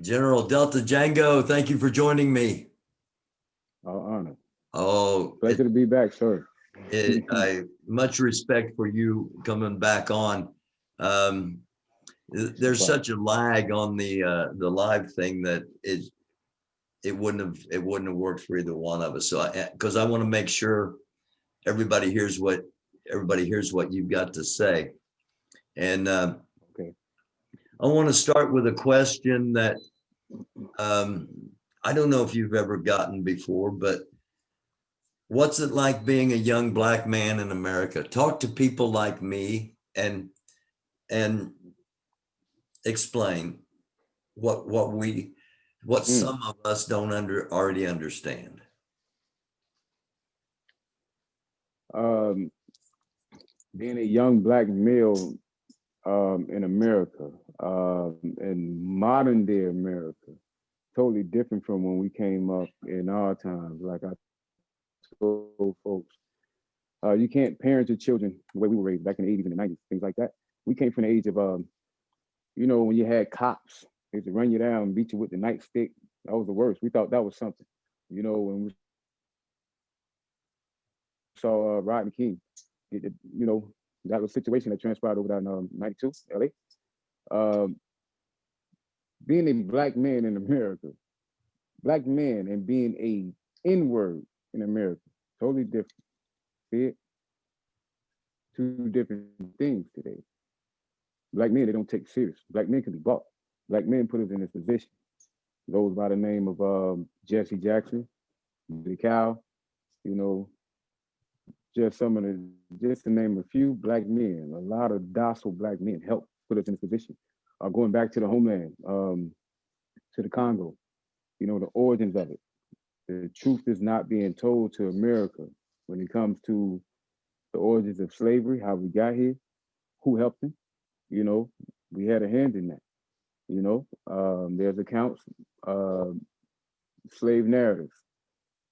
General Delta Jango, thank you for joining me. Our honor. Oh, Pleasure to be back, sir. I much respect for you coming back on. Um, there's Wow. such a lag on the live thing that it wouldn't have worked for either one of us. So because I want to make sure everybody hears what you've got to say, and Okay. I want to start with a question that um, I don't know if you've ever gotten before, but what's it like being a young black man in America? Talk to people like me and explain what Mm. some of us don't already understand. Um, Being a young black male in America, in modern day America, totally different from when we came up in our times. Like I told folks, you can't parent your children the way we were raised back in the 80s and the 90s, things like that. We came from the age of, when you had cops, they used to run you down and beat you with the nightstick. That was the worst. We thought that was something. When we saw Rodney King, that was a situation that transpired over there in 92 LA. Um, Being a black man in America, black man and being a N-word in America, totally different. See it? Two different things today. Black men, they don't take serious. Black men can be bought. Black men put us in this position. Those by the name of Jesse Jackson, Billy Cow, you know, just some of the, just to name a few black men, a lot of docile black men helped put us in this position. Going back to the homeland, to the Congo, the origins of it. The truth is not being told to America when it comes to the origins of slavery, how we got here, who helped them. You know, we had a hand in that. There's accounts, uh, slave narratives.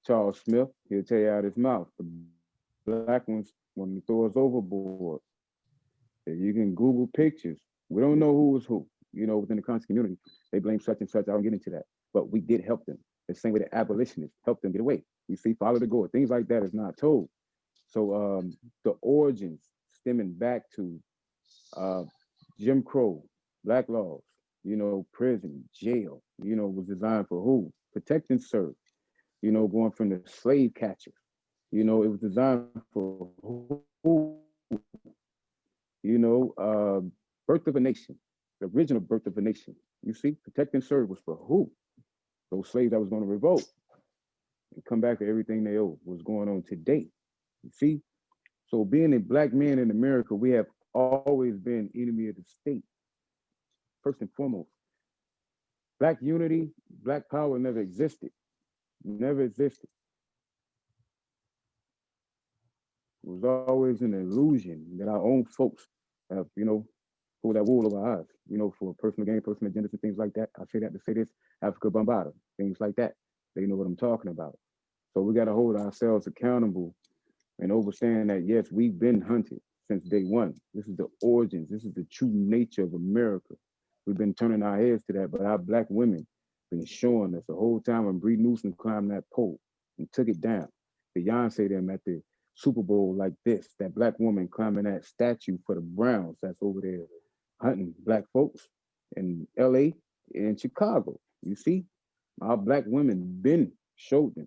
Charles Smith, he'll tell you out his mouth. The black ones, when he throw us overboard, that you can Google pictures. We don't know who was who, within the conscious community. They blame such and such. I don't get into that. But we did help them. The same way the abolitionists helped them get away. You see, follow the Gore. Things like that is not told. So the origins stemming back to uh, Jim Crow, black laws, prison, jail, was designed for who? Protect and serve, going from the slave catchers. It was designed for who? Birth of a nation, the original birth of a nation. You see, protect and serve was for who? Those slaves that was going to revolt and come back to everything they owe. What's going on today? You see, so being a black man in America, we have always been enemy of the state. First and foremost, black unity, black power never existed. Never existed. It was always an illusion that our own folks have, pulled that wool over our eyes, for personal gain, personal agendas, and things like that. I say that to say this, Africa Bombada, things like that. They know what I'm talking about. So we got to hold ourselves accountable and understand that, yes, we've been hunted since day one. This is the origins. This is the true nature of America. We've been turning our heads to that, but our black women been showing us the whole time when Bree Newsom climbed that pole and took it down. Beyonce them at the Super Bowl like this, that black woman climbing that statue for the Browns that's over there hunting black folks in LA and Chicago. You see, our black women been showed them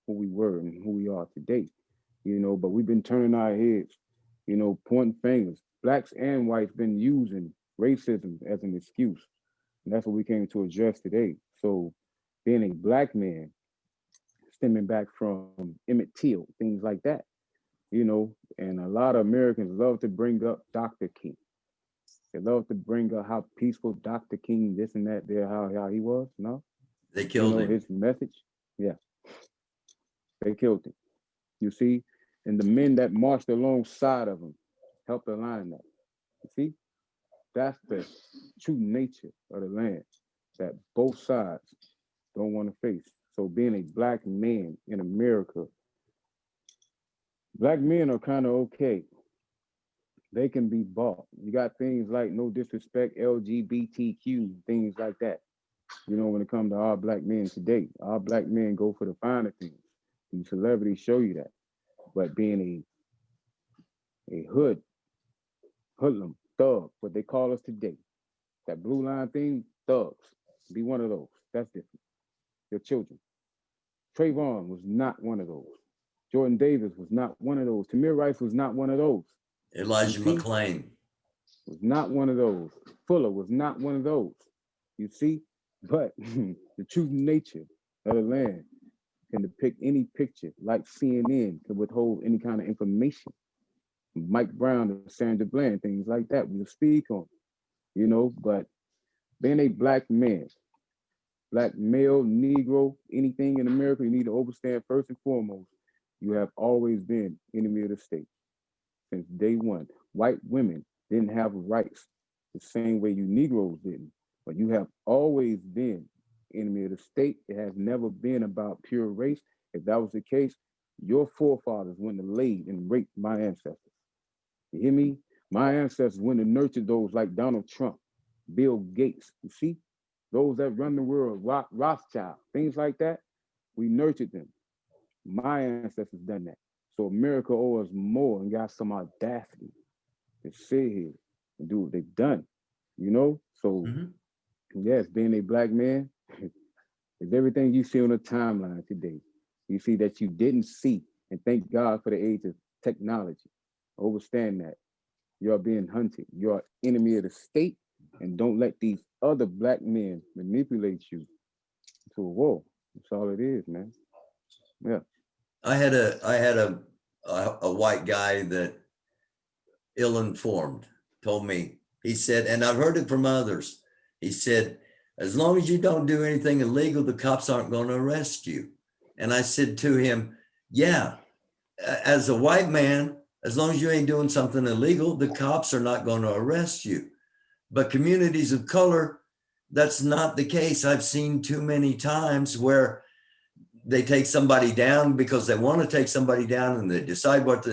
who we were and who we are today. But we've been turning our heads, pointing fingers. Blacks and whites been using racism as an excuse. And that's what we came to address today. So being a black man, stemming back from Emmett Till, things like that, and a lot of Americans love to bring up Dr. King. They love to bring up how peaceful Dr. King, this and that, there, how he was. No, They killed him. his message. Yeah, they killed him. You see, and the men that marched alongside of him helped align that. You see, that's the true nature of the land that both sides don't want to face. So being a black man in America, black men are kind of okay. They can be bought. You got things like no disrespect, LGBTQ, things like that. You know, when it comes to our black men today, our black men go for the finer things. These celebrities show you that. But being a hoodlum, thug, what they call us today, that blue line thing, thugs, be one of those. That's different. Your children. Trayvon was not one of those. Jordan Davis was not one of those. Tamir Rice was not one of those. You Elijah see, McClain. was not one of those. Fuller was not one of those. You see, but the true nature of the land can depict any picture, like CNN can withhold any kind of information. Mike Brown and Sandra Bland, things like that, we'll speak on, you know, but being a black man, black male, Negro, anything in America, you need to understand first and foremost, you have always been enemy of the state since day one. White women didn't have rights the same way you Negroes didn't, but you have always been enemy of the state. It has never been about pure race. If that was the case, your forefathers wouldn't have laid and raped my ancestors. You hear me? My ancestors wouldn't have nurtured those like Donald Trump, Bill Gates. You see? Those that run the world, Rothschild, things like that. We nurtured them. My ancestors done that. So America owes us more and got some audacity to sit here and do what they've done. You know? So Mhm. yes, being a black man is everything you see on the timeline today. You see that you didn't see, and thank God for the age of technology. Understand that. You're being hunted. You're enemy of the state, and don't let these other black men manipulate you to a war. That's all it is, man. Yeah. I had a white guy that ill-informed told me, he said, and I've heard it from others, he said, as long as you don't do anything illegal, the cops aren't going to arrest you. And I said to him, yeah, as a white man, as long as you ain't doing something illegal, the cops are not going to arrest you. But communities of color, that's not the case. I've seen too many times where they take somebody down because they want to take somebody down, and they decide what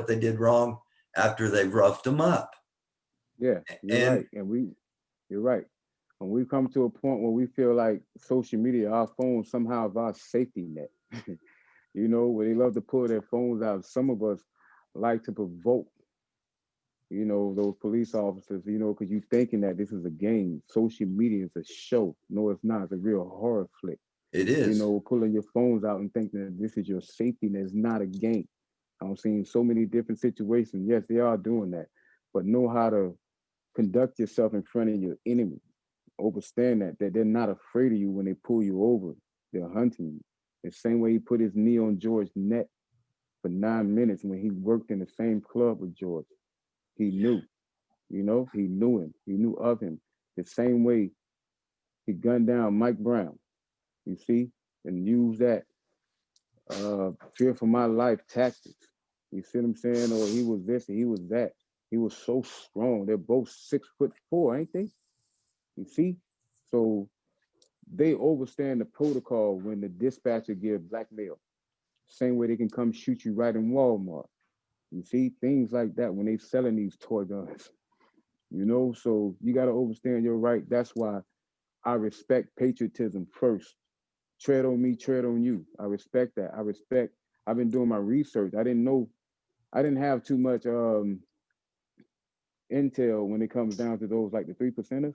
they did wrong after they've roughed them up. Yeah, you're And right. You're right. And we come to a point where we feel like social media, our phones somehow is our safety net. You know, where they love to pull their phones out. Some of us like to provoke, you know, those police officers, you know, because you're thinking that this is a game. Social media is a show. No, it's not. It's a real horror flick. it You is, know, pulling your phones out and thinking that this is your safety net. It's not a game. I'm seeing so many different situations. Yes, they are doing that, but know how to conduct yourself in front of your enemy. Understand that they're not afraid of you when they pull you over. They're hunting you. The same way he put his knee on George's neck for 9 minutes when he worked in the same club with George. He knew, you know, he knew him. He knew of him. The same way he gunned down Mike Brown, you see, and used that fear for my life tactics. You see what I'm saying? Or he was this and he was that. He was so strong. They're both 6'4", ain't they? You see? So they overstand the protocol when the dispatcher gives blackmail. Same way they can come shoot you right in Walmart. You see? Things like that when they selling these toy guns. You know, so you gotta understand you're right. That's why I respect patriotism first. Tread on me, tread on you. I respect that. I've been doing my research. I didn't have too much intel when it comes down to those like the 3%ers.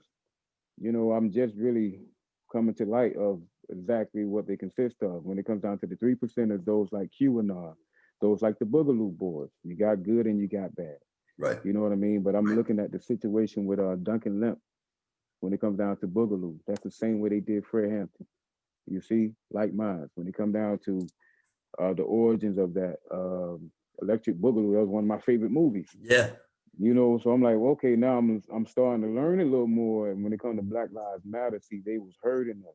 You know, I'm just really coming to light of exactly what they consist of. When it comes down to the 3%ers, those like QAnon, those like the Boogaloo Boys. You got good and you got bad. right. You know what I mean? But I'm looking at the situation with Duncan Lemp when it comes down to Boogaloo. That's the same way they did Fred Hampton. You see, like mine. When it come down to the origins of that Electric Boogaloo, that was one of my favorite movies. Yeah, You know, so I'm like, well, okay, now I'm starting to learn a little more. And when it comes to Black Lives Matter, see, they was hurting us.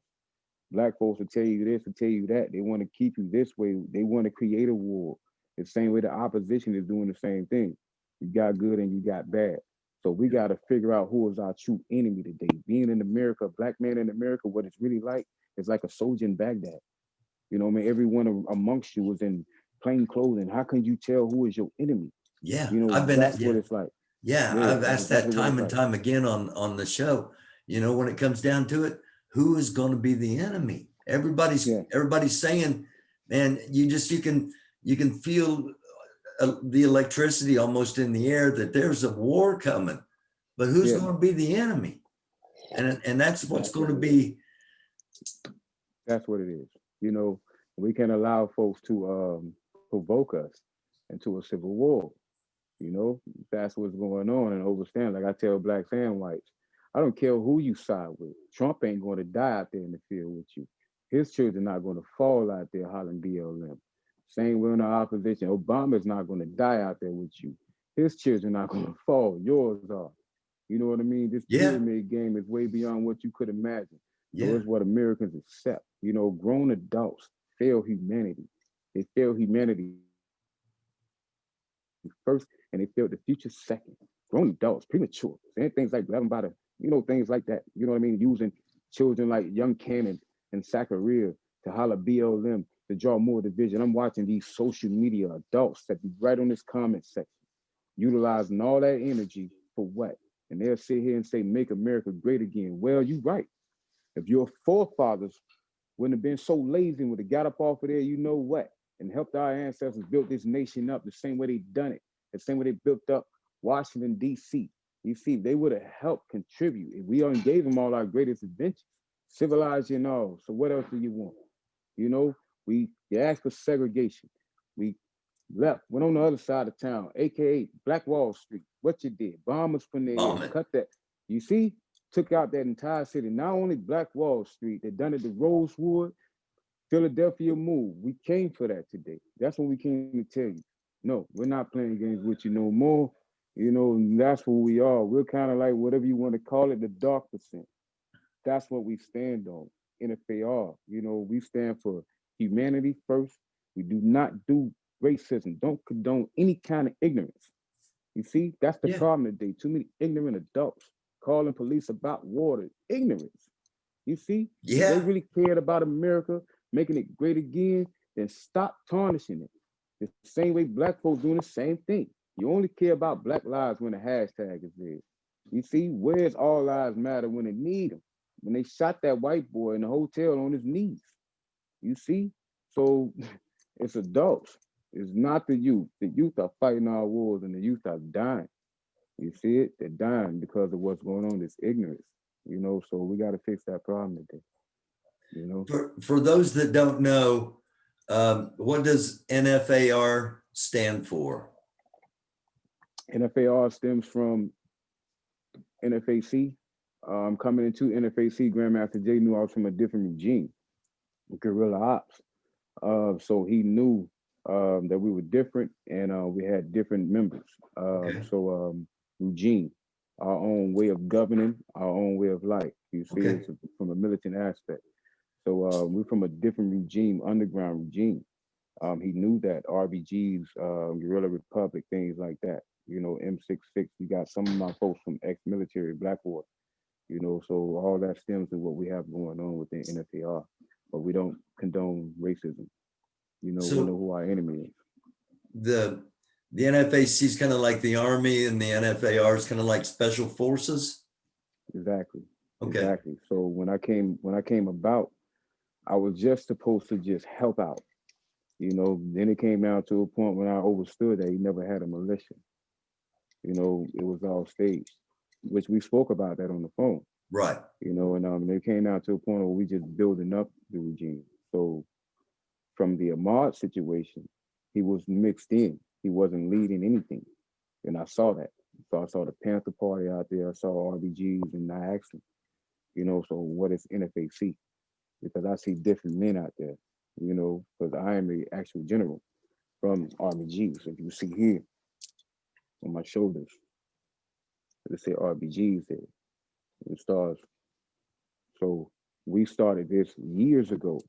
Black folks will tell you this and tell you that. They want to keep you this way. They want to create a war. The same way the opposition is doing the same thing. You got good and you got bad. So we got to figure out who is our true enemy today. Being in America, a black man in America, what it's really like is like a soldier in Baghdad. You know what I mean? Everyone amongst you was in plain clothing. How can you tell who is your enemy? yeah. You know, I've been that's what it's like. yeah, Yeah, I've that's asked that exactly what time it's and like. time again on the show. You know, when it comes down to it, who is going to be the enemy? Yeah, Everybody's saying, man, you can feel the electricity almost in the air that there's a war coming, but who's yeah. going to be the enemy? And that's what's That's going what to it is. be. That's what it is. You know, we can't allow folks to provoke us into a civil war. You know, that's what's going on and overstand. Like I tell blacks and whites, I don't care who you side with. Trump ain't going to die out there in the field with you. His children not going to fall out there hollering BLM. Same way in the opposition. Obama's not going to die out there with you. His children not going to fall. Yours are. You know what I mean? This Yeah, pyramid game is way beyond what you could imagine. So yeah, it's what Americans accept. You know, grown adults fail humanity. They fail humanity first, and they fail the future second. Grown adults, premature, saying things like grabbing by the, things like that. You know what I mean? Using children like young Cannon and Zachariah to holler BLM to draw more division. I'm watching these social media adults that be right on this comment section, utilizing all that energy for what? And they'll sit here and say, make America great again. Well, you're right. If your forefathers wouldn't have been so lazy and would have got up off of there, you know what? And helped our ancestors build this nation up the same way they done it, the same way they built up Washington, D.C. You see, they would have helped contribute. If we gave them all our greatest adventures, civilized and all. So what else do you want? You know, you asked for segregation. We left, went on the other side of town, aka Black Wall Street. What you did? Bombers from there, bombing. cut that. You see, took out that entire city. Not only Black Wall Street, they done it to Rosewood, Philadelphia move. We came for that today. That's what we came to tell you. No, we're not playing games with you no more. You know, that's who we are. We're kind of like whatever you want to call it, the dark percent. That's what we stand on. NFAR. You know, we stand for humanity first. We do not do racism. Don't condone any kind of ignorance. You see, that's the Yeah, problem today. Too many ignorant adults calling police about water. Ignorance. You see, if they yeah, really cared about America, making it great again, then stop tarnishing it. The same way black folks doing the same thing. You only care about Black Lives when the hashtag is there. You see, where's All Lives Matter when they need them? When they shot that white boy in the hotel on his knees. You see? So it's adults. It's not the youth. The youth are fighting our wars and the youth are dying. You see it? They're dying because of what's going on, this ignorance. You know, so we got to fix that problem today. You know, for those that don't know, what does NFAR stand for? NFAR stems from NFAC. Coming into NFAC, Grandmaster Jay knew I was from a different regime, guerrilla ops. So he knew that we were different and we had different members. Okay, Regime, our own way of governing, our own way of life. You see, okay, it's from a militant aspect. So we're from a different regime, underground regime. He knew that RBGs, Guerrilla Republic, things like that. You know, M66. You got some of my folks from ex-military Blackwater. You know, so all that stems to what we have going on within NFAR. But we don't condone racism. You know, we know so who our enemy is. the the NFAC is kind of like the Army, and the NFAR is kind of like Special Forces. Exactly, Okay, exactly. So when I came about, I was just supposed to just help out. You know, then it came down to a point when I understood that he never had a militia. You know, it was all staged, which we spoke about that on the phone. right. You know, and it came down to a point where we just building up the regime. So from the Ahmad situation, he was mixed in. He wasn't leading anything, and I saw that. So I saw the Panther Party out there. I saw RBGs, and I asked him, you know, so what is NFAC? Because I see different men out there, you know, because I am the actual general from RBGs. So if you see here on my shoulders, let's say RBGs there, the stars. So we started this years ago,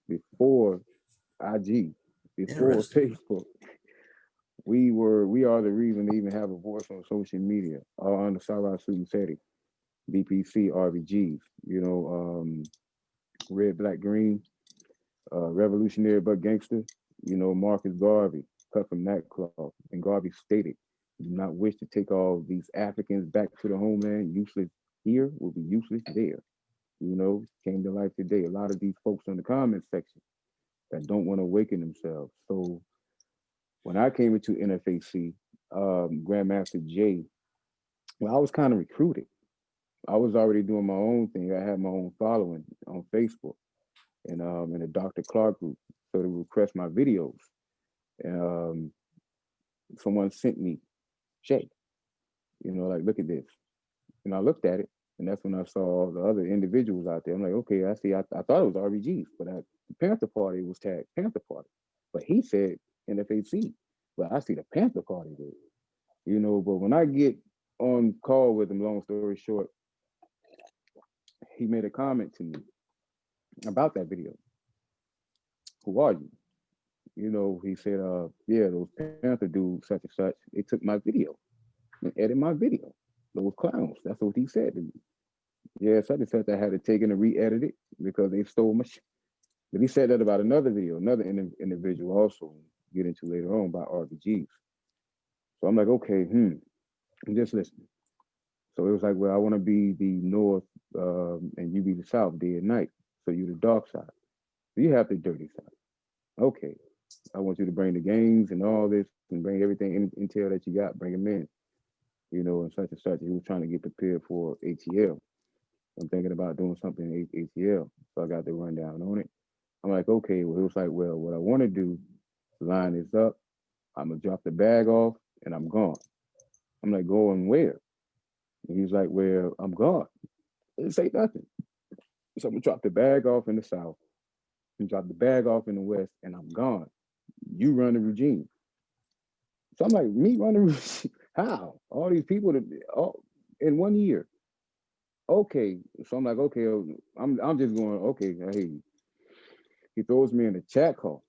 before IG, before Interesting. Facebook. We are the reason they even have a voice on social media, all under Sarah Sudi, BPC, RBGs, you know, Red, Black, Green, Revolutionary but Gangster, you know, Marcus Garvey, cut from that cloth. And Garvey stated, do not wish to take all these Africans back to the homeland. Useless here will be useless there. you know, came to life today. A lot of these folks in the comment section that don't want to awaken themselves. So when I came into NFAC, Grandmaster Jay, well, I was kind of recruited. I was already doing my own thing. I had my own following on Facebook and in the Dr. Clark group. So they request my videos. And someone sent me, Jay, you know, like, look at this. And I looked at it, and that's when I saw all the other individuals out there. I'm like, okay, I see. I thought it was RBGs, but the Panther Party was tagged Panther Party. But he said NFAC. But I see the Panther Party there, you know. But when I get on call with him, long story short, he made a comment to me about that video. Who are you? You know, he said, yeah, those Panther dudes, such and such, they took my video and edited my video. Those clowns. That's what he said to me. Yeah, such and such, I had to take it and re-edit it because they stole my shit. But he said that about another video, another individual also get into later on about RBGs. So I'm like, okay, I'm just listening. So it was like, well, I want to be the north and you be the south day and night. So you the dark side. So you have the dirty side. Okay. I want you to bring the gangs and all this and bring everything intel that you got, bring them in, you know, and such and such. He was trying to get prepared for ATL. I'm thinking about doing something in ATL. So I got the rundown on it. I'm like, okay, well, it was like, well, what I want to do, line this up. I'm gonna drop the bag off and I'm gone. I'm like, going where? And he's like, well, I'm gone. I didn't say nothing. So I'm gonna drop the bag off in the south and drop the bag off in the west and I'm gone. You run the regime. So I'm like, me run the regime? How? All these people that all in 1 year. Okay. So I'm like, okay, I'm just going, okay, hey. He throws me in the chat call.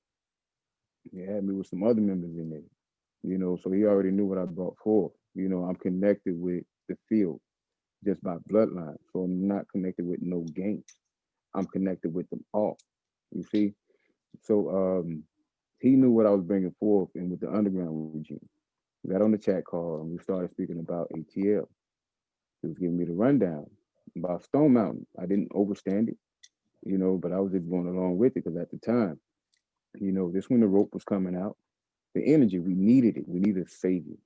He had me with some other members in there, you know, so he already knew what I brought forth. You know, I'm connected with the field just by bloodline. So I'm not connected with no gangs. I'm connected with them all. You see? So he knew what I was bringing forth and with the underground regime. We got on the chat call and we started speaking about ATL. He was giving me the rundown about Stone Mountain. I didn't overstand it, you know, but I was just going along with it because at the time, you know, this when the rope was coming out, the energy, we needed it. We needed a savior.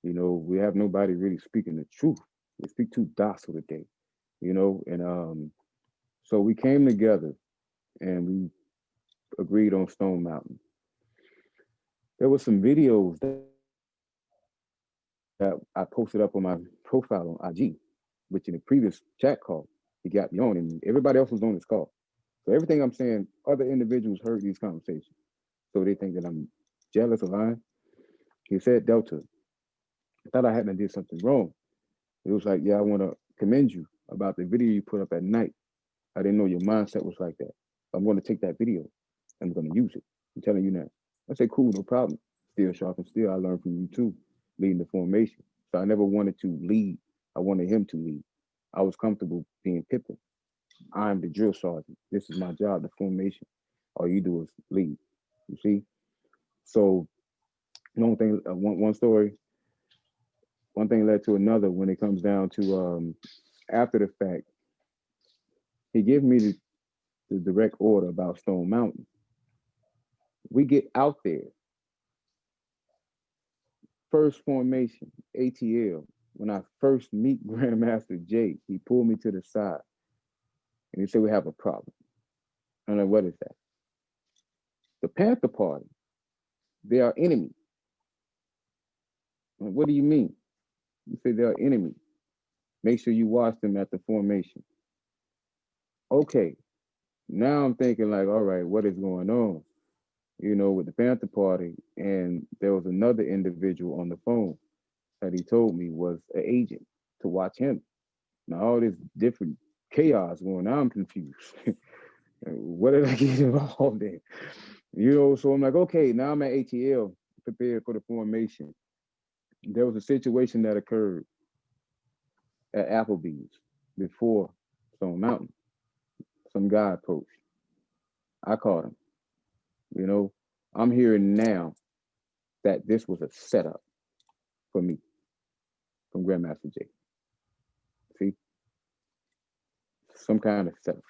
You know, we have nobody really speaking the truth. They speak too docile today, you know, and so we came together and we agreed on Stone Mountain. There were some videos that I posted up on my profile on IG, which in the previous chat call, he got me on, and everybody else was on this call. So everything I'm saying, other individuals heard these conversations. So they think that I'm jealous or lying. He said, Delta, I thought I hadn't did something wrong. It was like, yeah, I want to commend you about the video you put up at night. I didn't know your mindset was like that. I'm going to take that video. I'm going to use it. I'm telling you now. I said, cool, no problem. Still sharp and still, I learned from you too, leading the formation. So I never wanted to lead. I wanted him to lead. I was comfortable being Pippin. I'm the drill sergeant. This is my job, the formation. All you do is lead. You see? So one thing, one story, one thing led to another when it comes down to after the fact, he gave me the direct order about Stone Mountain. We get out there, first formation, ATL. When I first meet Grandmaster Jay, he pulled me to the side and he said, we have a problem. I'm like, what is that? The Panther Party, they are enemy. I'm like, what do you mean? He said, they are enemy. Make sure you watch them at the formation. Okay, now I'm thinking like, all right, what is going on? You know, with the Panther Party, and there was another individual on the phone that he told me was an agent to watch him. Now all this different chaos going on, I'm confused. What did I get involved in? You know, so I'm like, okay, now I'm at ATL, prepared for the formation. There was a situation that occurred at Applebee's before Stone Mountain. Some guy approached. I caught him. You know, I'm hearing now that this was a setup for me from Grandmaster Jay. See? some kind of setup.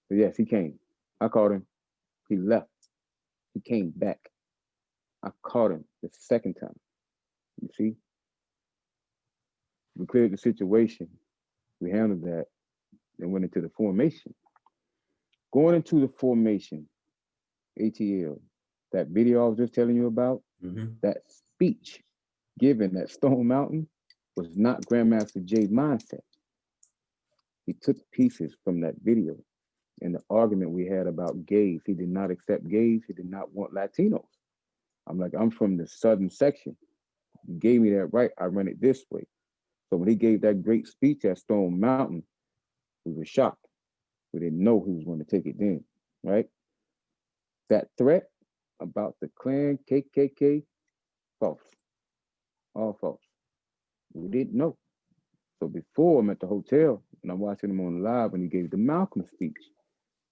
But yes, he came. I called him. He left. He came back. I caught him the second time. You see, we cleared the situation. We handled that. Then went into the formation. Going into the formation, ATL, that video I was just telling you about, that speech given at Stone Mountain was not Grandmaster Jay's mindset. He took pieces from that video and the argument we had about gays. He did not accept gays. He did not want Latinos. I'm like, I'm from the southern section. You gave me that right. I run it this way. So when he gave that great speech at Stone Mountain, we were shocked. We didn't know who was going to take it then, right? That threat about the Klan, KKK, false, all false. We didn't know. So before I'm at the hotel and I'm watching him on live when he gave the Malcolm speech,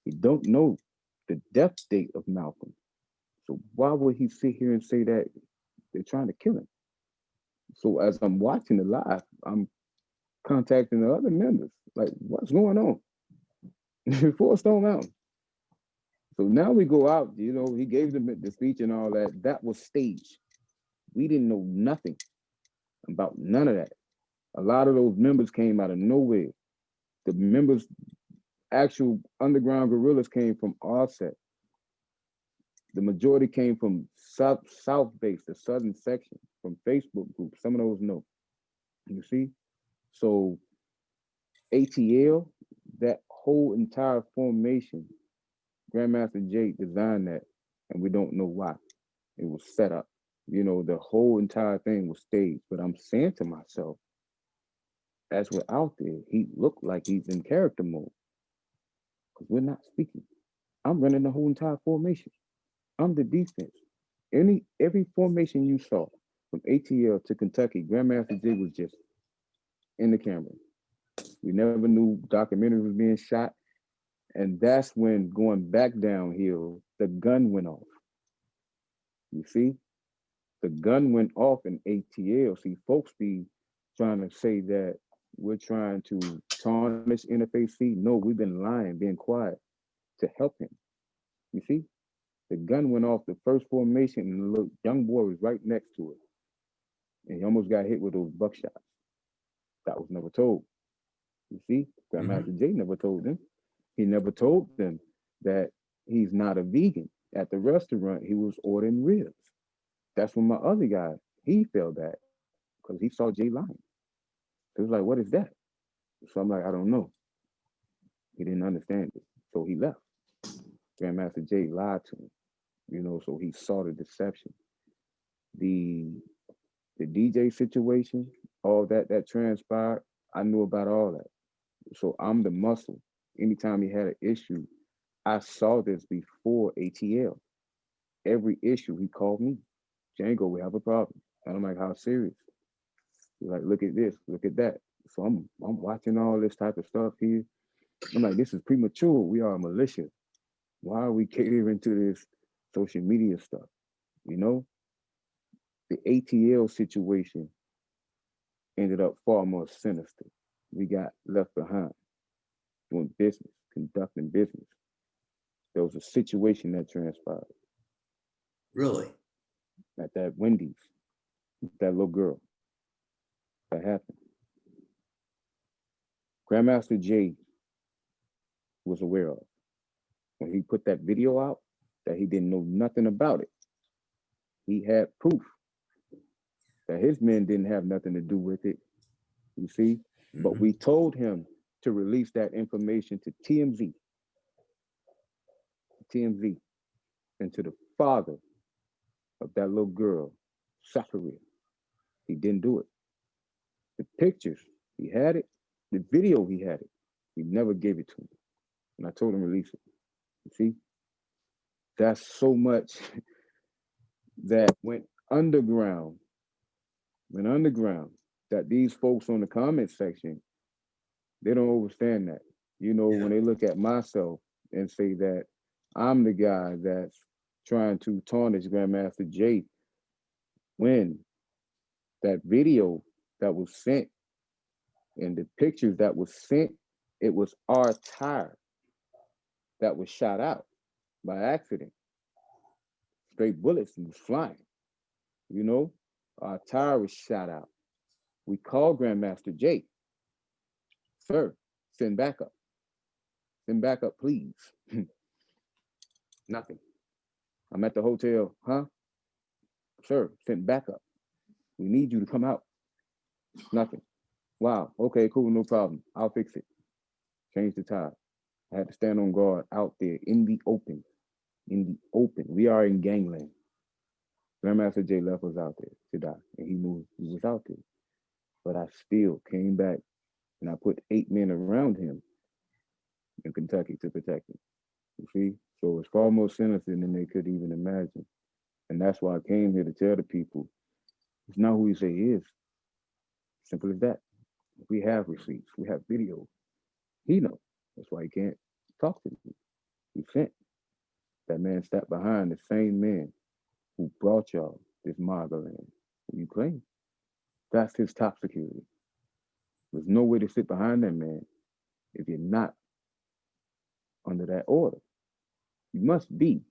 he don't know the death date of Malcolm. So why would he sit here and say that they're trying to kill him? So as I'm watching the live, I'm contacting the other members, like, what's going on? Before Stone Mountain. So now we go out, you know, he gave them the speech and all that. That was staged. We didn't know nothing about none of that. A lot of those members came out of nowhere. The members, actual underground guerrillas came from our set. The majority came from South Base, the southern section, from Facebook groups. Some of those know. You see? So ATL, that whole entire formation, Grandmaster Jay designed that, and we don't know why. It was set up. You know, the whole entire thing was staged. But I'm saying to myself, as we're out there, he looked like he's in character mode because we're not speaking. I'm running the whole entire formation. I'm the defense. Every formation you saw from ATL to Kentucky, Grandmaster Jay was just in the camera. We never knew documentary was being shot. And that's when going back downhill, the gun went off. You see? The gun went off in ATL. See, folks be trying to say that we're trying to tarnish NFAC. No, we've been lying, being quiet to help him. You see? The gun went off the first formation and the little young boy was right next to it. And he almost got hit with those buckshots. That was never told. You see? Grandmaster Jay never told them. He never told them that he's not a vegan. At the restaurant, he was ordering ribs. That's when my other guy, he felt that because he saw Jay lying. He was like, what is that? So I'm like, I don't know. He didn't understand it. So he left. Grandmaster Jay lied to him, you know, so he saw the deception. The DJ situation, all that transpired, I knew about all that. So I'm the muscle. Anytime he had an issue, I saw this before ATL. Every issue, he called me. Jango, we have a problem. And I'm like, how serious? He's like, look at this, look at that. So I'm watching all this type of stuff here. I'm like, this is premature. We are a militia. Why are we catering to this social media stuff? You know? The ATL situation ended up far more sinister. We got left behind doing business, conducting business. There was a situation that transpired. Really? At that Wendy's, that little girl. That happened. Grandmaster Jay was aware of. When he put that video out, that he didn't know nothing about it. He had proof that his men didn't have nothing to do with it. You see? But we told him to release that information to TMZ, and to the father of that little girl, Safaria. He didn't do it. The pictures, he had it. The video, he had it. He never gave it to me. And I told him release it. You see? That's so much that went underground, that these folks on the comment section, they don't understand that. You know, when they look at myself and say that I'm the guy that's trying to tarnish Grandmaster Jay, when that video that was sent and the pictures that was sent It was our tire that was shot out by accident. Straight bullets was flying, you know. Our tire was shot out. We called Grandmaster Jay, sir, send backup. Send backup, please. Nothing. I'm at the hotel, huh? Sir, send backup. We need you to come out. Nothing. Wow. Okay, cool, no problem. I'll fix it. Change the tire. I had to stand on guard out there in the open. In the open. We are in gangland. Grandmaster Jay left us out there to die, and he knew he was out there. But I still came back and I put 8 men around him in Kentucky to protect him. You see? So it's far more sinister than they could even imagine. And that's why I came here to tell the people it's not who you say he is. Simple as that. We have receipts, we have video. He knows. That's why he can't talk to me. He sent. That man stepped behind the same man who brought y'all this MAGA land. You claim. That's his top security. There's no way to sit behind that man if you're not under that order. You must be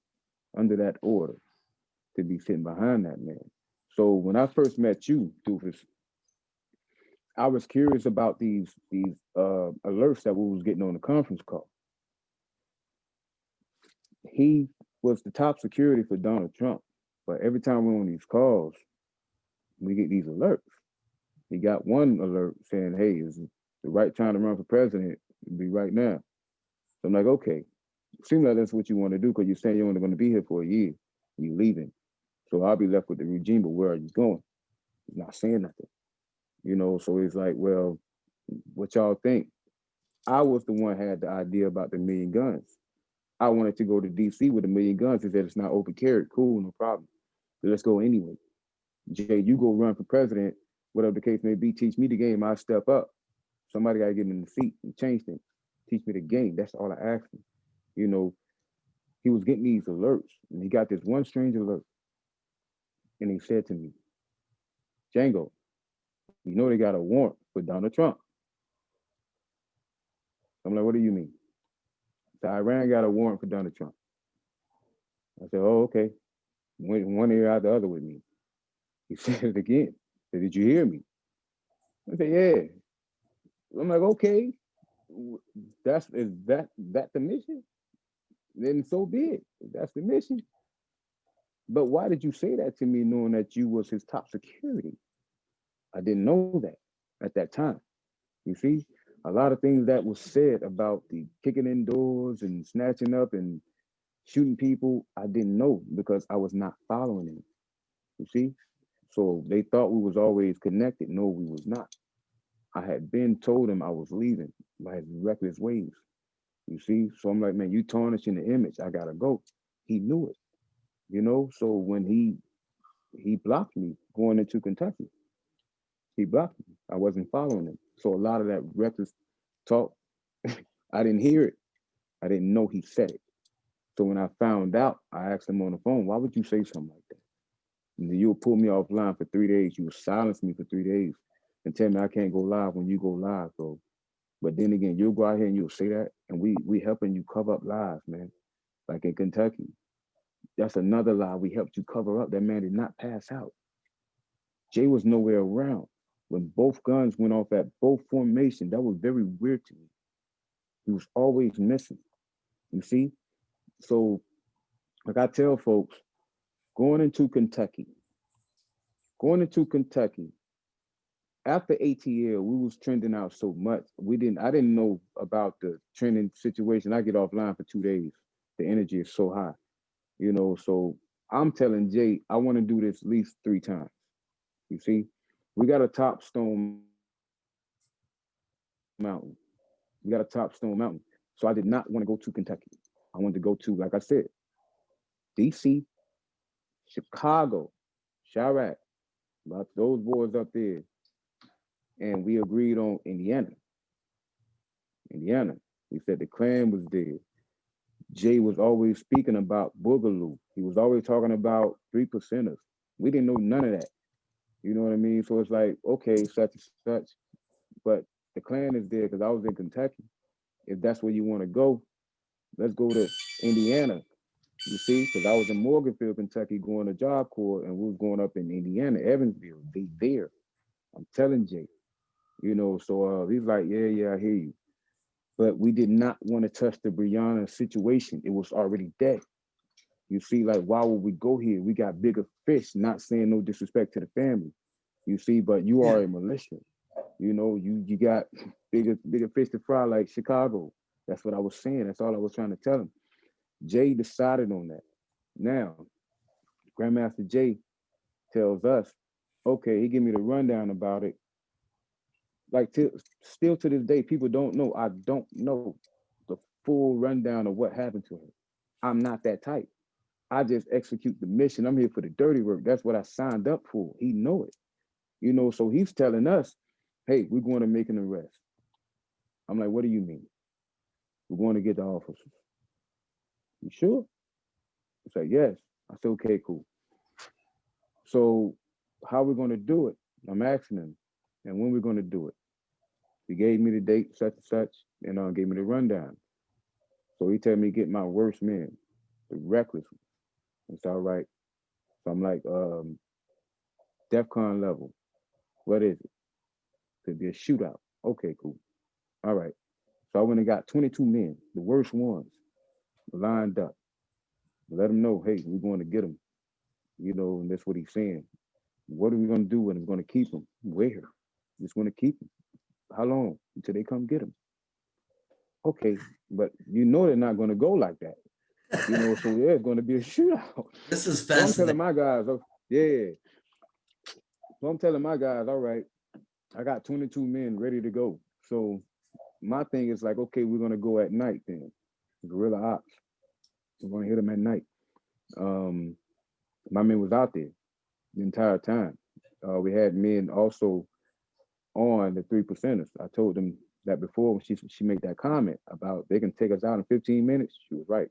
under that order to be sitting behind that man. So when I first met you, Doofus, I was curious about these alerts that we was getting on the conference call. He was the top security for Donald Trump, but every time we're on these calls, we get these alerts. He got one alert saying, "Hey, is the right time to run for president? It'd be right now." So I'm like, okay, seems like that's what you want to do because you're saying you're only going to be here for a year. You leaving, so I'll be left with the regime. But where are you going? He's not saying nothing, you know. So it's like, well, what y'all think? I was the one had the idea about the million guns. I wanted to go to DC with a million guns. He said it's not open carry. Cool, no problem. So let's go anyway. Jay, you go run for president, whatever the case may be. Teach me the game. I step up. Somebody got to get in the seat and change things. Teach me the game. That's all I asked him. You know, he was getting these alerts, and he got this one strange alert, and he said to me, "Jango, you know they got a warrant for Donald Trump." I'm like, "What do you mean?" So Iran got a warrant for Donald Trump. I said, "Oh, okay." Went one ear out the other with me. He said it again. Said, "Did you hear me?" I said, "Yeah." I'm like, "Okay, that's is that the mission? Then so be it. If that's the mission." But why did you say that to me, knowing that you was his top security? I didn't know that at that time. You see, a lot of things that was said about the kicking in doors and snatching up and shooting people, I didn't know because I was not following him. You see, so they thought we was always connected. No, we was not. I had been told him I was leaving by his reckless ways. You see, so I'm like, man, you tarnishing the image. I gotta go. He knew it, you know. So when he blocked me going into Kentucky, he blocked me. I wasn't following him. So a lot of that reckless talk, I didn't hear it. I didn't know he said it. So when I found out, I asked him on the phone, "Why would you say something like that? And then you'll pull me offline for 3 days. You will silence me for 3 days and tell me I can't go live when you go live, bro." But then again, you'll go out here and you'll say that, and we helping you cover up lies, man. Like in Kentucky, that's another lie we helped you cover up. That man did not pass out. Jay was nowhere around when both guns went off at both formations. That was very weird to me. He was always missing. You see, so like I tell folks, going into Kentucky, going into Kentucky, after ATL, we was trending out so much. I didn't know about the trending situation. I get offline for 2 days. The energy is so high, you know. So I'm telling Jay, I want to do this at least 3 times. You see, we got a top Stone Mountain. We got a top Stone Mountain. So I did not want to go to Kentucky. I wanted to go to, like I said, DC, Chicago, Chirac, about those boys up there. And we agreed on Indiana. Indiana. We said the Klan was there. Jay was always speaking about Boogaloo. He was always talking about 3%ers. We didn't know none of that. You know what I mean? So it's like, okay, such and such. But the Klan is there because I was in Kentucky. If that's where you want to go, let's go to Indiana. You see, because I was in Morganfield, Kentucky, going to Job Corps, and we was going up in Indiana, Evansville. They there. I'm telling Jay, So he's like, yeah, yeah, I hear you. But we did not want to touch the Brianna situation. It was already dead. You see, like, why would we go here? We got bigger fish. Not saying no disrespect to the family. You see, but you Yeah. are a militia. You got bigger fish to fry, like Chicago. That's what I was saying. That's all I was trying to tell him. Jay decided on that. Now, Grandmaster Jay tells us, okay, he gave me the rundown about it. Like still to this day, people don't know. I don't know the full rundown of what happened to her. I'm not that type. I just execute the mission. I'm here for the dirty work. That's what I signed up for. He know it. So he's telling us, hey, we're going to make an arrest. I'm like, what do you mean? We're going to get the officers. You sure? He's like, yes. I said, okay, cool. So how we going to do it? I'm asking him, and when we're going to do it. He gave me the date, such and such, and gave me the rundown. So he told me get my worst men, the reckless ones. It's all right. So I'm like, DEFCON level. What is it? Could be a shootout. Okay, cool. All right. So I went and got 22 men, the worst ones, lined up. Let them know, hey, we're going to get them. And that's what he's saying. What are we going to do with him? We're going to keep him. Where? Just going to keep him. How long? Until they come get him. Okay, but they're not going to go like that. So there's going to be a shootout. This is So I'm telling fascinating. my guys, oh, yeah. So I'm telling my guys, all right, I got 22 men ready to go. So my thing is like, okay, we're going to go at night then. Guerrilla ops. We're going to hit them at night. Um, my men was out there the entire time. We had men also on the 3%ers. I told them that before when she made that comment about they can take us out in 15 minutes. She was right.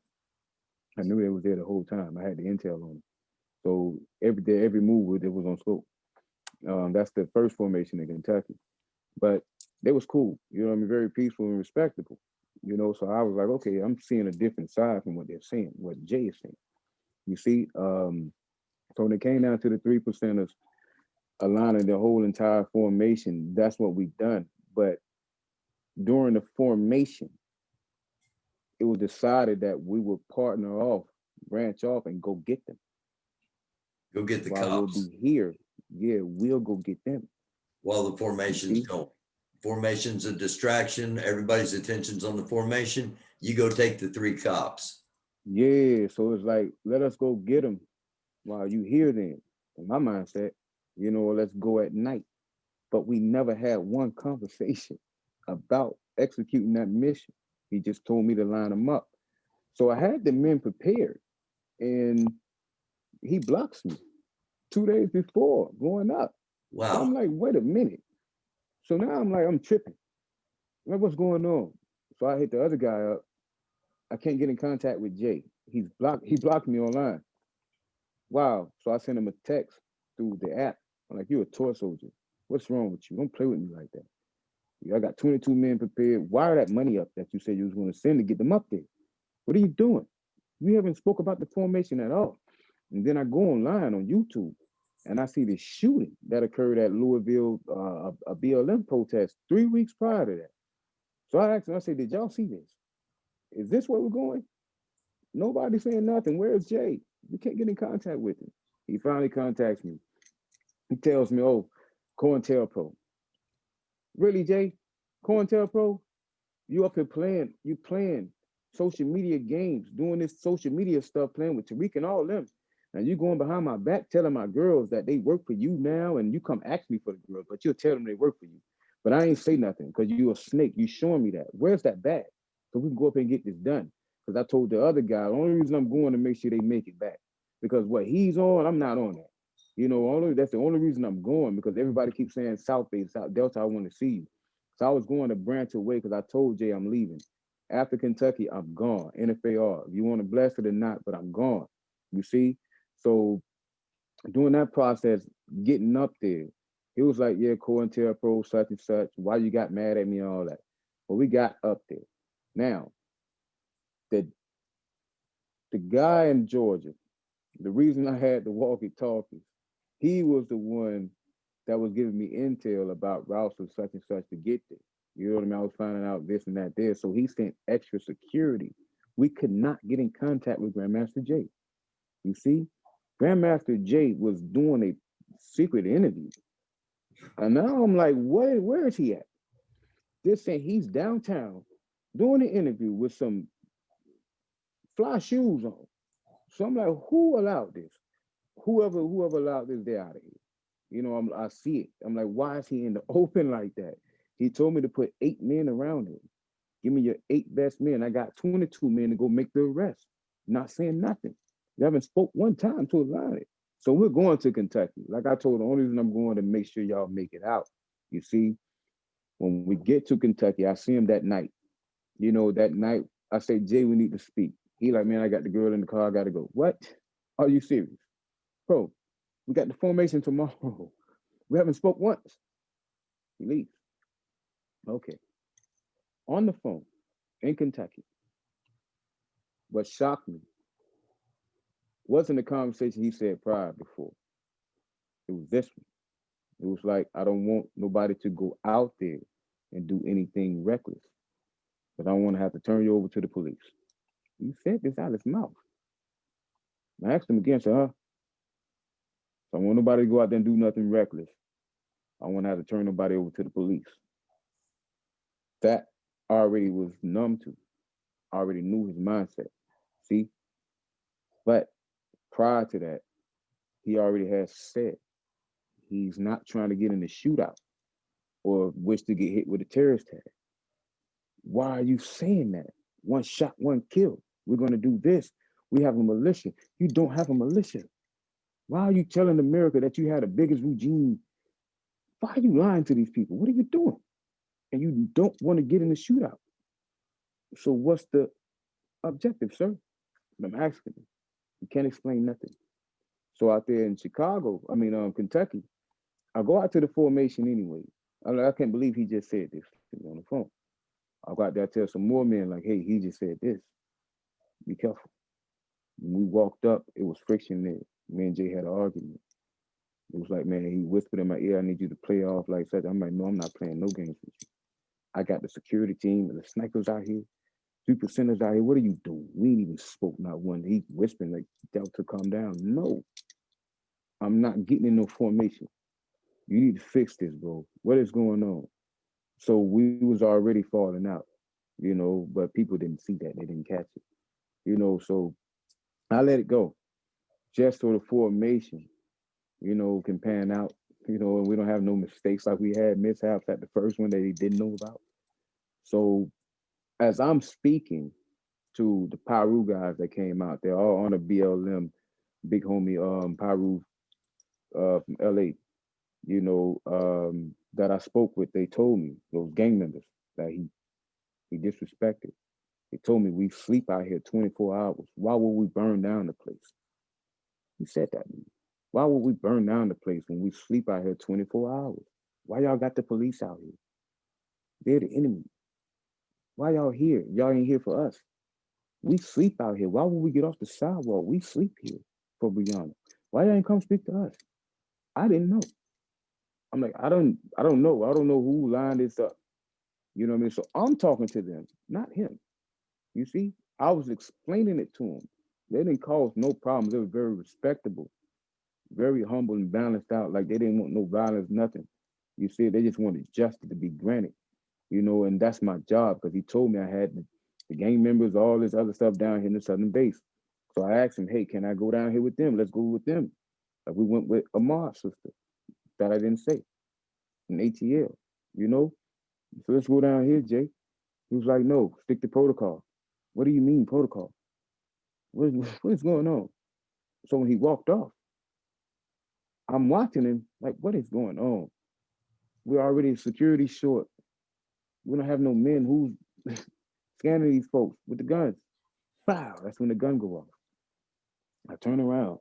I knew they was there the whole time. I had the intel on them. So every day, every move, it was on scope. That's the first formation in Kentucky. But they was cool. Very peaceful and respectable. So I was like, okay, I'm seeing a different side from what they're saying, what Jay is saying. You see, so when it came down to the 3%ers aligning the whole entire formation, that's what we done. But during the formation, it was decided that we would partner off, branch off, and go get them. Go get the While we'll cops be here, yeah, we'll go get them. while the You formation's see? going. Formation's a distraction. Everybody's attention's on the formation. You go take the 3 cops. Yeah, so it's like, let us go get them while you here then. In my mindset, let's go at night. But we never had one conversation about executing that mission. He just told me to line them up. So I had the men prepared, and he blocks me 2 days before going up. So I'm Wow. like, wait a minute. So now I'm like, I'm tripping. Like, what's going on? So I hit the other guy up. I can't get in contact with Jay. He blocked me online. Wow. So I sent him a text through the app. I'm like, you're a toy soldier. What's wrong with you? Don't play with me like that. I got 22 men prepared. Wire that money up that you said you was going to send to get them up there. What are you doing? We haven't spoke about the formation at all. And then I go online on YouTube and I see this shooting that occurred at Louisville, a BLM protest 3 weeks prior to that. So I asked him, I said, did y'all see this? Is this where we're going? Nobody saying nothing. Where's Jay? We can't get in contact with him. He finally contacts me. He tells me, oh, COINTELPRO. Really, Jay? COINTELPRO? You up here playing social media games, doing this social media stuff, playing with Tariq and all them. And you going behind my back telling my girls that they work for you now, and you come ask me for the girls, but you'll tell them they work for you. But I ain't say nothing because you a snake. You showing me that. Where's that bag? So we can go up and get this done. Because I told the other guy, the only reason I'm going to make sure they make it back. Because what he's on, I'm not on that. That's the only reason I'm going because everybody keeps saying South Bay, South Delta, I want to see you. So I was going to branch away because I told Jay I'm leaving. After Kentucky, I'm gone. NFAR. If you want to bless it or not, but I'm gone. You see? So during that process, getting up there, he was like, yeah, COINTELPRO, such and such. Why you got mad at me and all that? But we got up there. Now, the the guy in Georgia, the reason I had the walkie-talkies, he was the one that was giving me intel about routes of such and such to get there. You know what I mean? I was finding out this and that there. So he sent extra security. We could not get in contact with Grandmaster Jay. You see, Grandmaster Jay was doing a secret interview. And now I'm like, where is he at? They're saying he's downtown doing an interview with some fly shoes on. So I'm like, who allowed this? Whoever allowed this, they're out of here. You know, I see it. I'm like, why is he in the open like that? He told me to put 8 men around him. Give me your 8 best men. I got 22 men to go make the arrest. Not saying nothing. You haven't spoke one time to align it. So we're going to Kentucky. Like I told, the only reason I'm going to make sure y'all make it out. You see, when we get to Kentucky, I see him that night. You know, that night I say, Jay, we need to speak. He like, man, I got the girl in the car. I got to go. What? Are you serious? Bro, we got the formation tomorrow. We haven't spoke once. He leaves. Okay. On the phone in Kentucky. What shocked me wasn't the conversation he said prior before. It was this one. It was like, I don't want nobody to go out there and do anything reckless, but I don't want to have to turn you over to the police. He said this out of his mouth. I asked him again, so, huh? So I don't want nobody to go out there and do nothing reckless. I want to have to turn nobody over to the police. That I already was numb to. I already knew his mindset. See? But prior to that, he already has said he's not trying to get in a shootout or wish to get hit with a terrorist tag. Why are you saying that? One shot, one kill. We're going to do this. We have a militia. You don't have a militia. Why are you telling America that you had the biggest regime? Why are you lying to these people? What are you doing? And you don't want to get in a shootout. So what's the objective, sir? I'm asking him. He can't explain nothing. So out there in Kentucky, I go out to the formation anyway. I'm like, I can't believe he just said this to me on the phone. I go out there, tell some more men, like, hey, he just said this. Be careful. When we walked up, it was friction there. Me and Jay had an argument. It was like, man, he whispered in my ear, I need you to play off like such. I'm like, no, I'm not playing no games with you. I got the security team and the snipers out here, 3%ers out here. What are you doing? We ain't even spoke not one. He whispering like, tell to calm down. No, I'm not getting in no formation. You need to fix this, bro. What is going on? So we was already falling out, but people didn't see that. They didn't catch it, so I let it go just so the formation, can pan out, and we don't have no mistakes like we had mishaps at the first one that he didn't know about. So as I'm speaking to the Pyru guys that came out, they're all on a BLM, big homie Pyru from LA, that I spoke with, they told me, those gang members that he disrespected. They told me we sleep out here 24 hours. Why would we burn down the place? He said that to me. Why would we burn down the place when we sleep out here 24 hours? Why y'all got the police out here? They're the enemy. Why y'all here? Y'all ain't here for us. We sleep out here. Why would we get off the sidewalk? We sleep here for Brianna. Why y'all ain't come speak to us? I didn't know. I'm like, I don't know. I don't know who lined this up. You know what I mean? So I'm talking to them, not him. You see, I was explaining it to them. They didn't cause no problems. They were very respectable, very humble and balanced out. Like they didn't want no violence, nothing. You see, they just wanted justice to be granted, and that's my job because he told me I had the gang members, all this other stuff down here in the southern base. So I asked him, hey, can I go down here with them? Let's go with them. Like we went with Amar's sister that I didn't say, in ATL, So let's go down here, Jay. He was like, no, stick to protocol. What do you mean protocol? What is going on? So when he walked off, I'm watching him like, what is going on? We're already security short. We don't have no men who's scanning these folks with the guns. Wow, that's when the gun go off. I turn around.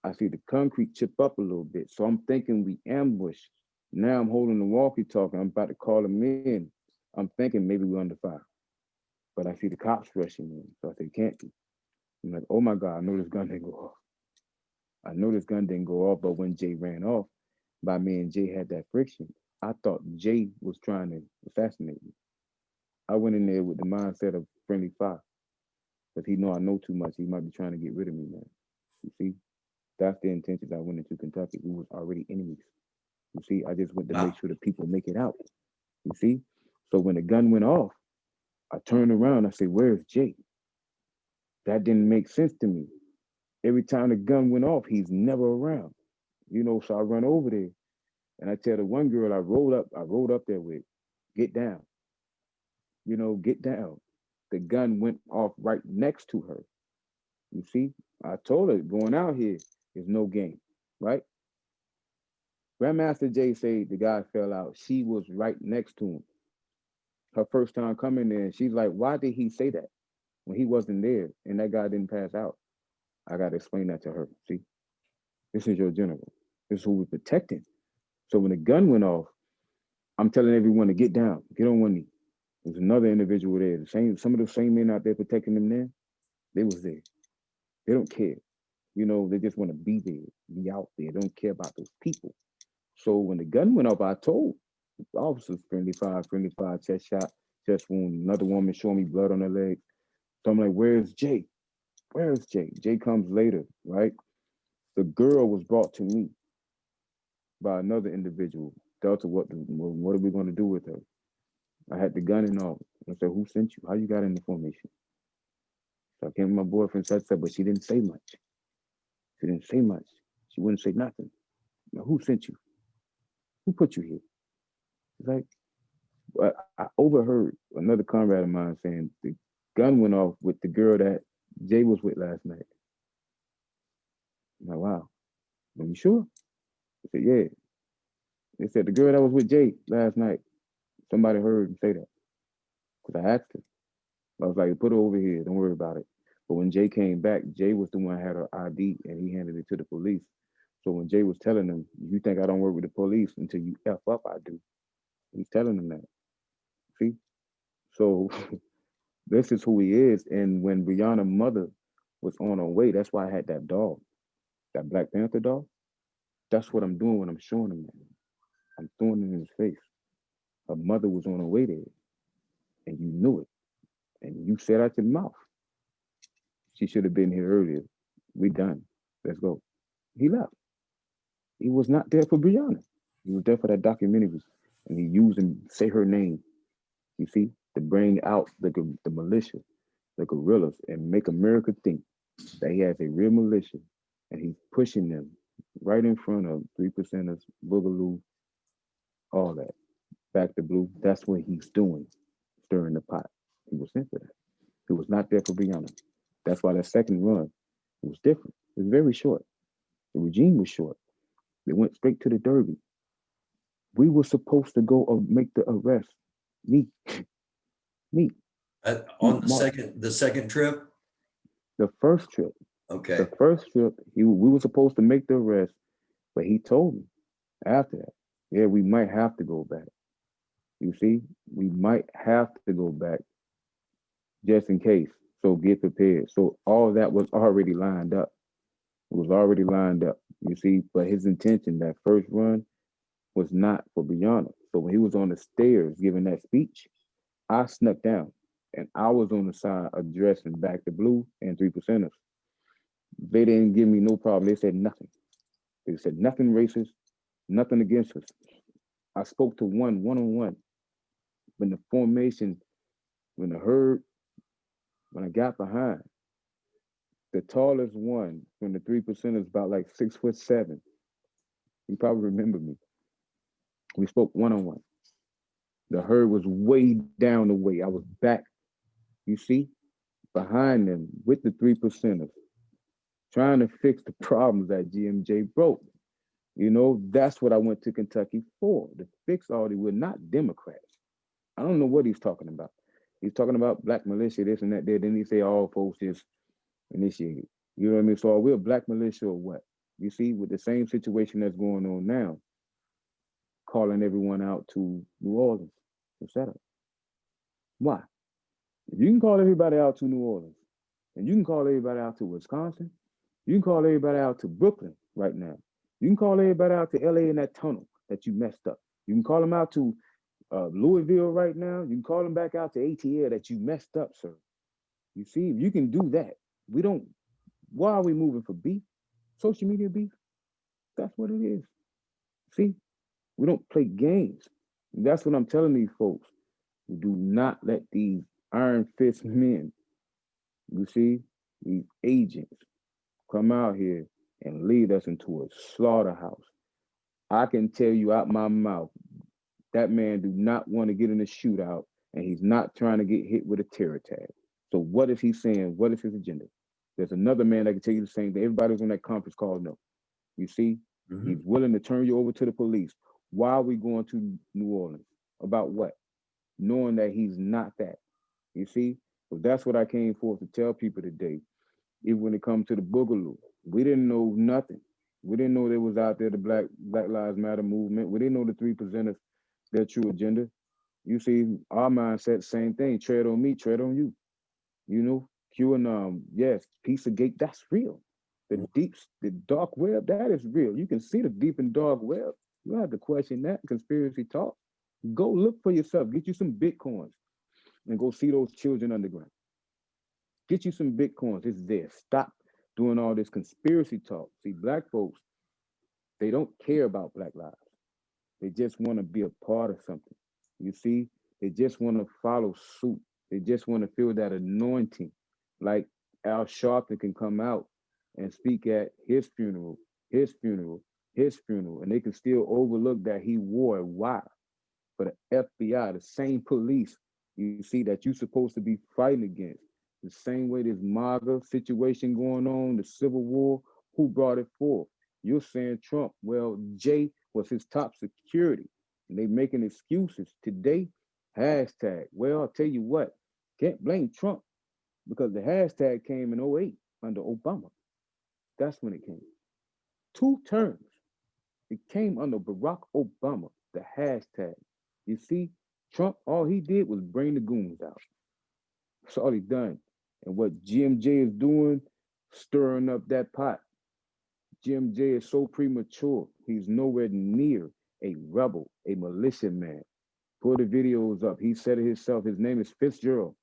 I see the concrete chip up a little bit. So I'm thinking we ambushed. Now I'm holding the walkie-talkie. I'm about to call him in. I'm thinking maybe we're under fire. but I see the cops rushing in. So I said, can't be. I'm like, oh my God, I know this gun didn't go off. I know this gun didn't go off, but when Jay ran off, by me and Jay had that friction, I thought Jay was trying to assassinate me. I went in there with the mindset of friendly fire because he know I know too much. He might be trying to get rid of me now. You see, that's the intentions I went into Kentucky. We was already enemies. You see, I just went to make Wow. sure the people make it out. You see, so when the gun went off, I turned around. I said, "Where's Jay?" That didn't make sense to me. Every time the gun went off, he's never around. So I run over there and I tell the one girl I rolled up there with, get down, get down. The gun went off right next to her. You see, I told her going out here is no game, right? Grandmaster Jay said the guy fell out. She was right next to him. Her first time coming there, she's like, why did he say that when he wasn't there and that guy didn't pass out? I got to explain that to her. See, this is your general. This is who we're protecting. So when the gun went off, I'm telling everyone to get down, get on one knee. There's another individual there. Some of the same men out there protecting them there, they was there. They don't care. They just want to be there, be out there. They don't care about those people. So when the gun went off, I told the officers friendly fire, chest shot, chest wound. Another woman showing me blood on her leg. So I'm like, where's Jay? Where's Jay? Jay comes later, right? The girl was brought to me by another individual. Delta, what are we going to do with her? I had the gun and all. I said, who sent you? How you got in the formation? So I came to my boyfriend, said, but she didn't say much. She didn't say much. She wouldn't say nothing. Now, who sent you? Who put you here? It's like, I overheard another comrade of mine saying the gun went off with the girl that Jay was with last night. I'm like, wow. Are you sure? I said, yeah. They said the girl that was with Jay last night, somebody heard him say that. Because I asked her. I was like, put her over here. Don't worry about it. But when Jay came back, Jay was the one that had her ID and he handed it to the police. So when Jay was telling them, you think I don't work with the police until you F up, I do. He's telling them that. See? So this is who he is. And when Brianna's mother was on her way, that's why I had that dog, that Black Panther dog. That's what I'm doing when I'm showing him that. I'm throwing it in his face. Her mother was on her way there, and you knew it. And you said out your mouth, she should have been here earlier. We done. Let's go. He left. He was not there for Brianna. He was there for that documentary. And he used and say her name, you see, to bring out the militia, the guerrillas, and make America think that he has a real militia and he's pushing them right in front of 3%ers, Boogaloo, all that. Back to blue. That's what he's doing, stirring the pot. He was sent for that. He was not there for Brianna. That's why that second run was different. It was very short. The regime was short. They went straight to the Derby. We were supposed to go make the arrest. Me, me, me, On the Mark. second trip? The first trip, the Okay. first trip, we were supposed to make the arrest, but he told me after that, yeah, we might have to go back. You see, we might have to go back just in case. So get prepared. So all that was already lined up. It was already lined up. You see, but his intention that first run was not for Brianna. So when he was on the stairs giving that speech, I snuck down and I was on the side addressing back to blue and 3%ers. They didn't give me no problem. They said nothing. They said nothing racist, nothing against us. I spoke to one on one. When the formation, when the herd, when I got behind, the tallest one from the 3%ers about like 6'7". You probably remember me. We spoke one on one. The herd was way down the way. I was back, you see, behind them with the 3%ers, trying to fix the problems that GMJ broke. That's what I went to Kentucky for, to fix all the we're not Democrats. I don't know what he's talking about. He's talking about black militia, this and that, there. Then he say all folks just initiated. You know what I mean? So are we a black militia or what? You see, with the same situation that's going on now, calling everyone out to New Orleans to set up. Why? If you can call everybody out to New Orleans, and you can call everybody out to Wisconsin, you can call everybody out to Brooklyn right now. You can call everybody out to LA in that tunnel that you messed up. You can call them out to Louisville right now. You can call them back out to ATL that you messed up, sir. You see, if you can do that, we don't. Why are we moving for beef? Social media beef? That's what it is. See, we don't play games. And that's what I'm telling these folks. Do not let these iron fist men, you see, these agents come out here and lead us into a slaughterhouse. I can tell you out my mouth, that man do not want to get in a shootout, and he's not trying to get hit with a terror tag. So what is he saying? What is his agenda? There's another man that can tell you the same thing. Everybody's on that conference call. No, you see, he's Mhm. willing to turn you over to the police. Why are we going to New Orleans? About what? Knowing that he's not that. You see? So that's what I came forth to tell people today. Even when it comes to the Boogaloo, we didn't know nothing. We didn't know there was out there the Black Lives Matter movement. We didn't know the three presenters, their true agenda. You see, our mindset, same thing. Tread on me, tread on you. You know, QAnon, yes, piece of gate, that's real. The dark web, that is real. You can see the deep and dark web. You don't have to question that conspiracy talk. Go look for yourself. Get you some Bitcoins and go see those children underground. Get you some Bitcoins. It's there. Stop doing all this conspiracy talk. See, black folks, they don't care about black lives. They just want to be a part of something. You see, they just want to follow suit. They just want to feel that anointing. Like Al Sharpton can come out and speak at his funeral, his funeral, his funeral, and they can still overlook that he wore a why for the FBI, the same police you see that you're supposed to be fighting against. The same way this MAGA situation going on, the Civil War, who brought it forth? You're saying Trump. Well, Jay was his top security. And they making excuses today. Hashtag. Well, I'll tell you what, can't blame Trump because the hashtag came in '08 under Obama. That's when it came. Two terms. It came under Barack Obama, the hashtag. You see, Trump, all he did was bring the goons out. That's all he done. And what GMJ is doing, stirring up that pot. GMJ is so premature. He's nowhere near a rebel, a militia man. Pull the videos up. He said it himself. His name is Fitzgerald.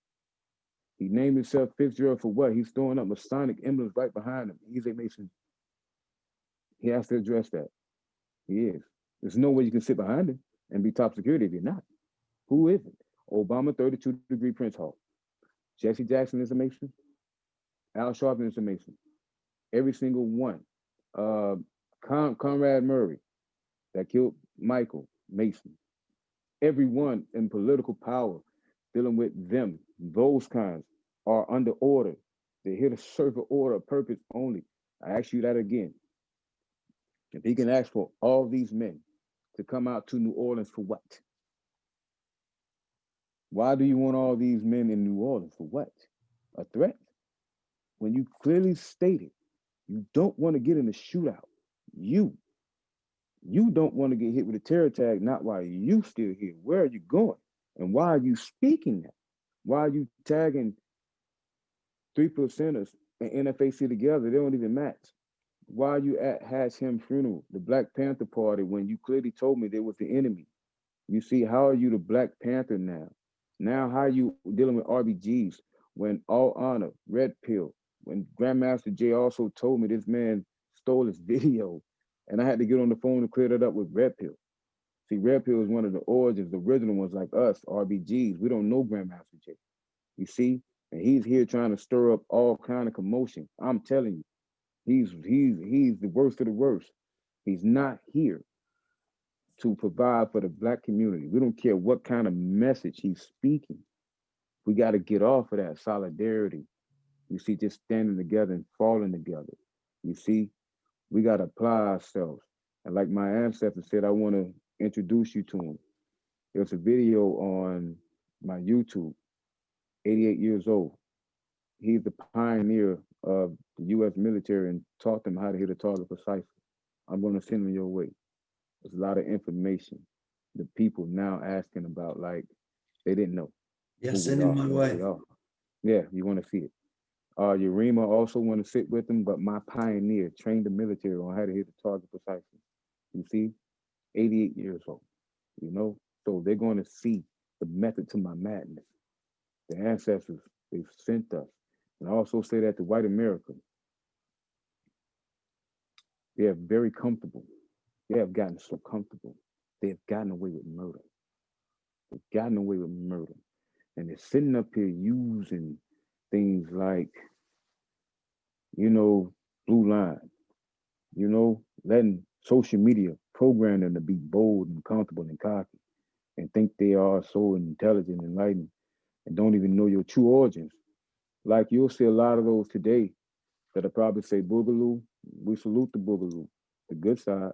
He named himself Fitzgerald for what? He's throwing up Masonic emblems right behind him. He's a Mason. He has to address that. He is. There's no way you can sit behind him and be top security if you're not. Who is it? Obama, 32-degree Prince Hall. Jesse Jackson is a Mason. Al Sharpton is a Mason. Every single one. Uh, Conrad Murray that killed Michael Mason. Everyone in political power dealing with them, those kinds are under order. They're here to serve an order, a purpose only. I ask you that again. If he can ask for all these men to come out to New Orleans for what? Why do you want all these men in New Orleans for what? A threat? When you clearly stated you don't want to get in a shootout. You you don't want to get hit with a terror tag, not while you still here. Where are you going? And why are you speaking that? Why are you tagging three percenters and NFAC together? They don't even match. Why are you at Hash Him funeral, the Black Panther Party, when you clearly told me they was the enemy? You see, how are you the Black Panther now? Now, how are you dealing with RBGs when All Honor, Red Pill, when Grandmaster Jay also told me this man stole his video and I had to get on the phone to clear that up with Red Pill. See, Red Pill is one of the origins, the original ones like us, RBGs. We don't know Grandmaster Jay. You see? And he's here trying to stir up all kind of commotion. I'm telling you, he's the worst of the worst. He's not here to provide for the black community. We don't care what kind of message he's speaking. We got to get off of that solidarity. You see, just standing together and falling together. You see, we got to apply ourselves. And like my ancestor said, I want to introduce you to him. There's a video on my YouTube, 88 years old. He's the pioneer of the U.S. military and taught them how to hit a target precisely. I'm going to send them your way. There's a lot of information. The people now asking about, like, they didn't know Yeah, who we send him are, my what we way. are. Yeah, you want to see it. Urema also want to sit with them, but my pioneer trained the military on how to hit the target precisely. You see, 88 years old, you know? So they're going to see the method to my madness. The ancestors, they've sent us. And I also say that to white America, they are very comfortable. They have gotten so comfortable. They have gotten away with murder. They've gotten away with murder. And they're sitting up here using things like, you know, blue line, letting social media program them to be bold and comfortable and cocky and think they are so intelligent and enlightened and don't even know your true origins. Like you'll see a lot of those today that'll probably say boogaloo. We salute the boogaloo, the good side.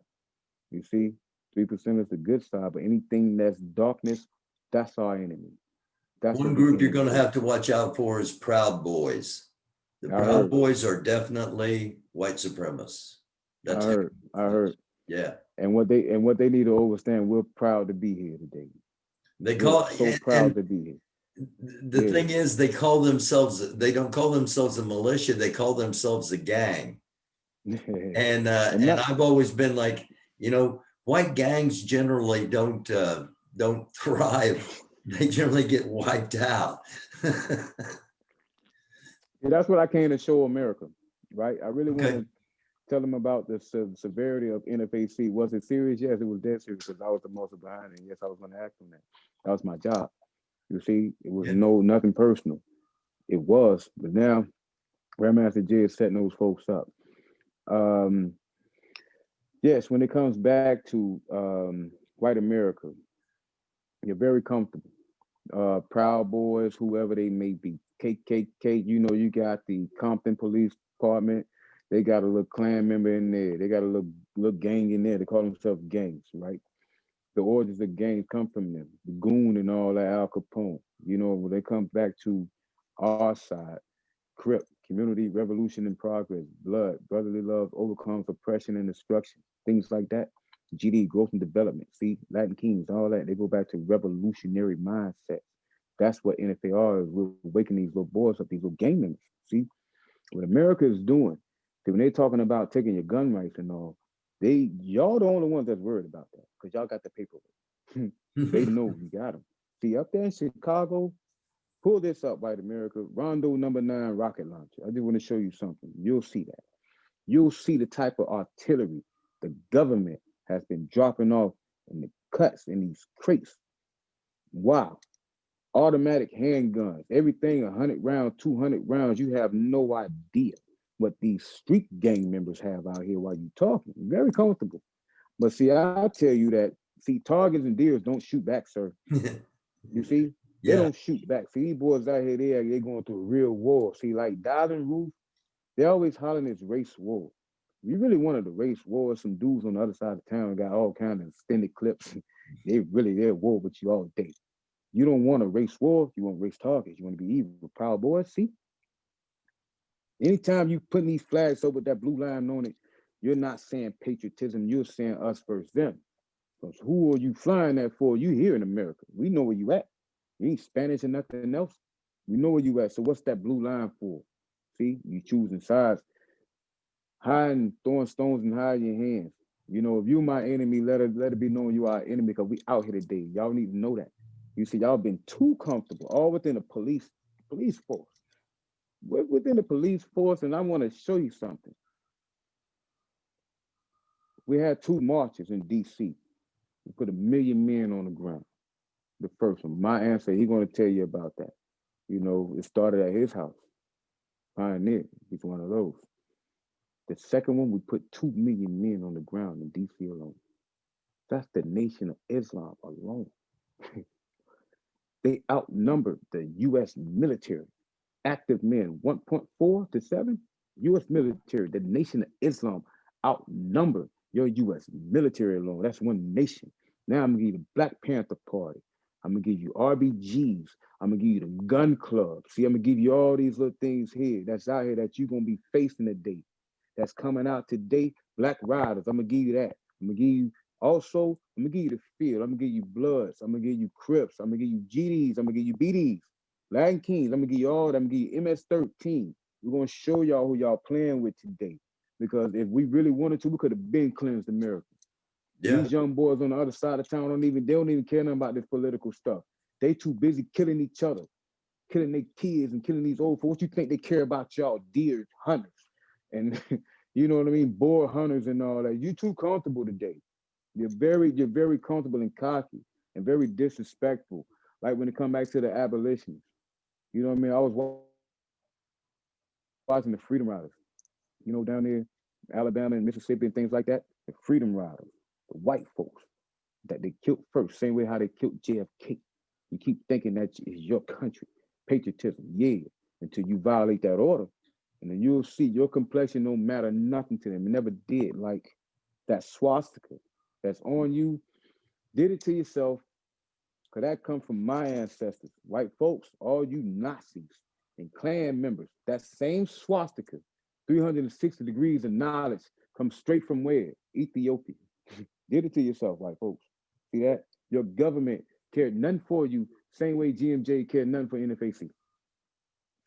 You see, 3% is the good side, but anything that's darkness, that's our enemy. That's One what we group you're aim going to for. have to watch out for is Proud Boys. The I Proud heard, Boys are definitely white supremacists. I That's heard, I heard. yeah. And what they need to understand, we're proud to be here today. They We're call so proud and to be the here. thing is they call themselves they don't call themselves a militia, they call themselves a gang. Yeah. And And not I've always been like, white gangs generally don't thrive. They generally get wiped out. Yeah, that's what I came to show America, right? I really want Okay. to tell them about the severity of NFAC. Was it serious? Yes, it was dead serious because I was the most behind it. Yes, I was going to ask them that. That was my job. You see, it was Yeah. nothing personal. It was, but now Grandmaster J is setting those folks up. Um, yes, when it comes back to white America, you're very comfortable. Proud Boys, whoever they may be, KKK. You got the Compton Police Department. They got a little clan member in there. They got a little gang in there. They call themselves gangs, right? The origins of gangs come from them. The Goon and all that, Al Capone. When they come back to our side, Crip, community, revolution in progress, blood, brotherly love overcomes oppression and destruction, things like that. GD, growth and development. See, Latin Kings, all that, they go back to revolutionary mindset. That's what NFAR is. We're waking these little boys up, these little gang members. See, what America is doing, when they're talking about taking your gun rights and all, y'all the only ones that's worried about that because y'all got the paperwork. They know you got them. See, up there in Chicago, pull this up, white America. Rondo number 9 rocket launcher. I just want to show you something. You'll see that. You'll see the type of artillery the government has been dropping off in the cuts in these crates. Wow. Automatic handguns, everything 100 rounds, 200 rounds. You have no idea what these street gang members have out here while you talking. Very comfortable. But see, I tell you that, see, targets and deers don't shoot back, sir. You see, they Yeah. don't shoot back. See, these boys out here, they going through a real war. See, like Diving Roof, they always hollering this race war. We really wanted to race war. Some dudes on the other side of town got all kind of extended clips. They're war with you all day. You don't want to race war. You want to race targets. You want to be evil. Proud boys. See, anytime you putting these flags up with that blue line on it, you're not saying patriotism. You're saying us versus them. Because who are you flying that for? You here in America. We know where you at. You ain't Spanish or nothing else. We know where you at. So what's that blue line for? See, you choosing sides, hiding, throwing stones and hiding your hands. If you my enemy, let it be known you are our enemy because we out here today. Y'all need to know that. You see, y'all been too comfortable, all within the police force. Within the police force, and I want to show you something. We had 2 marches in DC. We put 1 million men on the ground. The first one, my answer, he's going to tell you about that. It started at his house. Pioneer, he's one of those. The second one, we put 2 million men on the ground in DC alone. That's the Nation of Islam alone. They outnumbered the US military. Active men, 1.4 to 7. US military, the Nation of Islam outnumbered your US military alone. That's one nation. Now I'm gonna give you the Black Panther Party. I'm gonna give you RBGs. I'm gonna give you the gun club. See, I'm gonna give you all these little things here that's out here that you're gonna be facing today. That's coming out today. Black Riders. I'm gonna give you that. I'm gonna give you also. I'm gonna give you the field. I'm gonna give you Bloods. I'm gonna give you Crips. I'm gonna give you GDs. I'm gonna give you BDs. Latin Kings, I'm gonna give you all, I'm gonna give you MS-13. We're gonna show y'all who y'all playing with today. Because if we really wanted to, we could have been cleansed America. Yeah. These young boys on the other side of town they don't even care nothing about this political stuff. They too busy killing each other, killing their kids and killing these old folks. What you think they care about y'all deer hunters? And you know what I mean? Boar hunters and all that. You too comfortable today. You're very comfortable and cocky and very disrespectful. Like when it come back to the abolitionists. You know what I mean? I was watching the Freedom Riders, down there, Alabama and Mississippi and things like that. The Freedom Riders, the white folks that they killed first, same way how they killed JFK. You keep thinking that is your country, patriotism, yeah, until you violate that order. And then you'll see your complexion don't matter nothing to them. It never did. Like that swastika that's on you, did it to yourself, because that come from my ancestors. White folks, all you Nazis and Klan members, that same swastika, 360 degrees of knowledge, comes straight from where? Ethiopia. Did it to yourself, white folks. See that? Your government cared none for you, same way GMJ cared none for NFAC.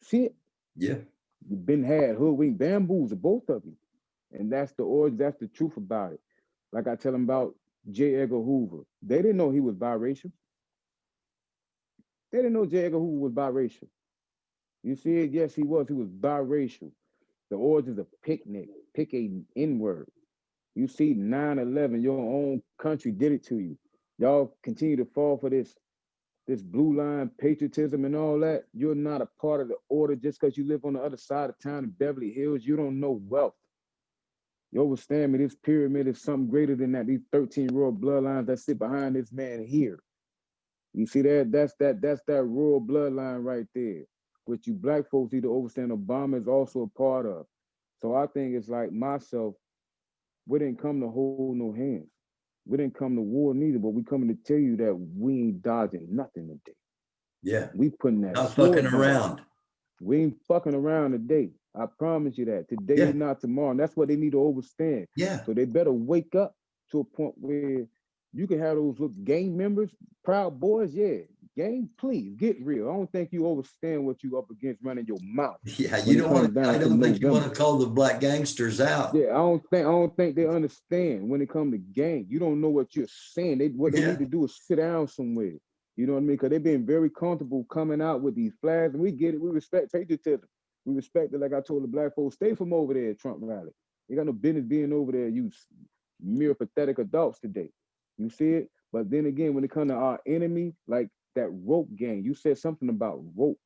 See it? Yeah. You've been had, hoodwinked, bamboozled, both of you. And that's the origin, that's the truth about it. Like I tell them about J. Edgar Hoover. They didn't know he was biracial. They didn't know J. Edgar Hoover was biracial. You see it? Yes, he was. He was biracial. The origins of picnic, pick a N-word. You see 9/11, your own country did it to you. Y'all continue to fall for this blue line patriotism and all that. You're not a part of the order just because you live on the other side of town in Beverly Hills. You don't know wealth. You understand me? This pyramid is something greater than that. These 13 royal bloodlines that sit behind this man here. You see that? That's that royal bloodline right there, which you black folks need to understand Obama is also a part of. So I think it's like myself, we didn't come to hold no hands. We didn't come to war neither, but we coming to tell you that we ain't dodging nothing today. Yeah. We putting that Not fucking sword down. around. We ain't fucking around today. I promise you that. Today Yeah. is not tomorrow. And that's what they need to understand. Yeah. So they better wake up to a point where you can have those little gang members, proud boys, yeah. Gang, please get real. I don't think you understand what you up against running your mouth. Yeah. When You it don't comes want to, down I to don't think you want November. to call the black gangsters out. Yeah, I don't think they understand when it comes to gang. You don't know what you're saying. What they Yeah. need to do is sit down somewhere. You know what I mean? Because they've been very comfortable coming out with these flags, and we get it. We respect patriotism. We respect it. Like I told the black folks, stay from over there at Trump rally. You got no business being over there. You mere pathetic adults today. You see it? But then again, when it comes to our enemy, like that rope gang, you said something about rope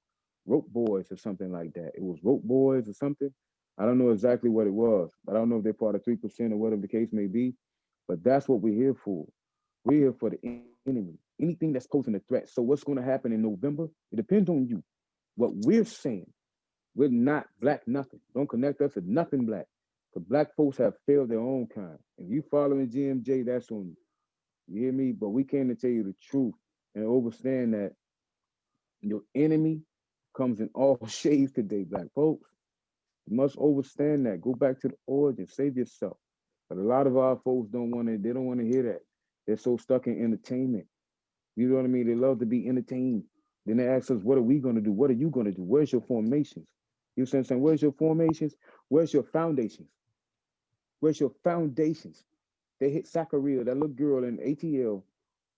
boys or something like that. It was rope boys or something. I don't know exactly what it was. I don't know if they're part of 3% or whatever the case may be. But that's what we're here for. We're here for the enemy. Anything that's posing a threat. So what's going to happen in November? It depends on you. What we're saying, we're not black nothing. Don't connect us to nothing black. Because black folks have failed their own kind. If you following GMJ, that's on you. You hear me? But we came to tell you the truth and understand that your enemy comes in all shades today, black folks. You must understand that. Go back to the origin. Save yourself. But a lot of our folks they don't want to hear that. They're so stuck in entertainment. You know what I mean? They love to be entertained. Then they ask us, what are we going to do? What are you going to do? Where's your formations? You see what I'm saying? Where's your formations? Where's your foundations? Where's your foundations? They hit Zachariah, that little girl in ATL.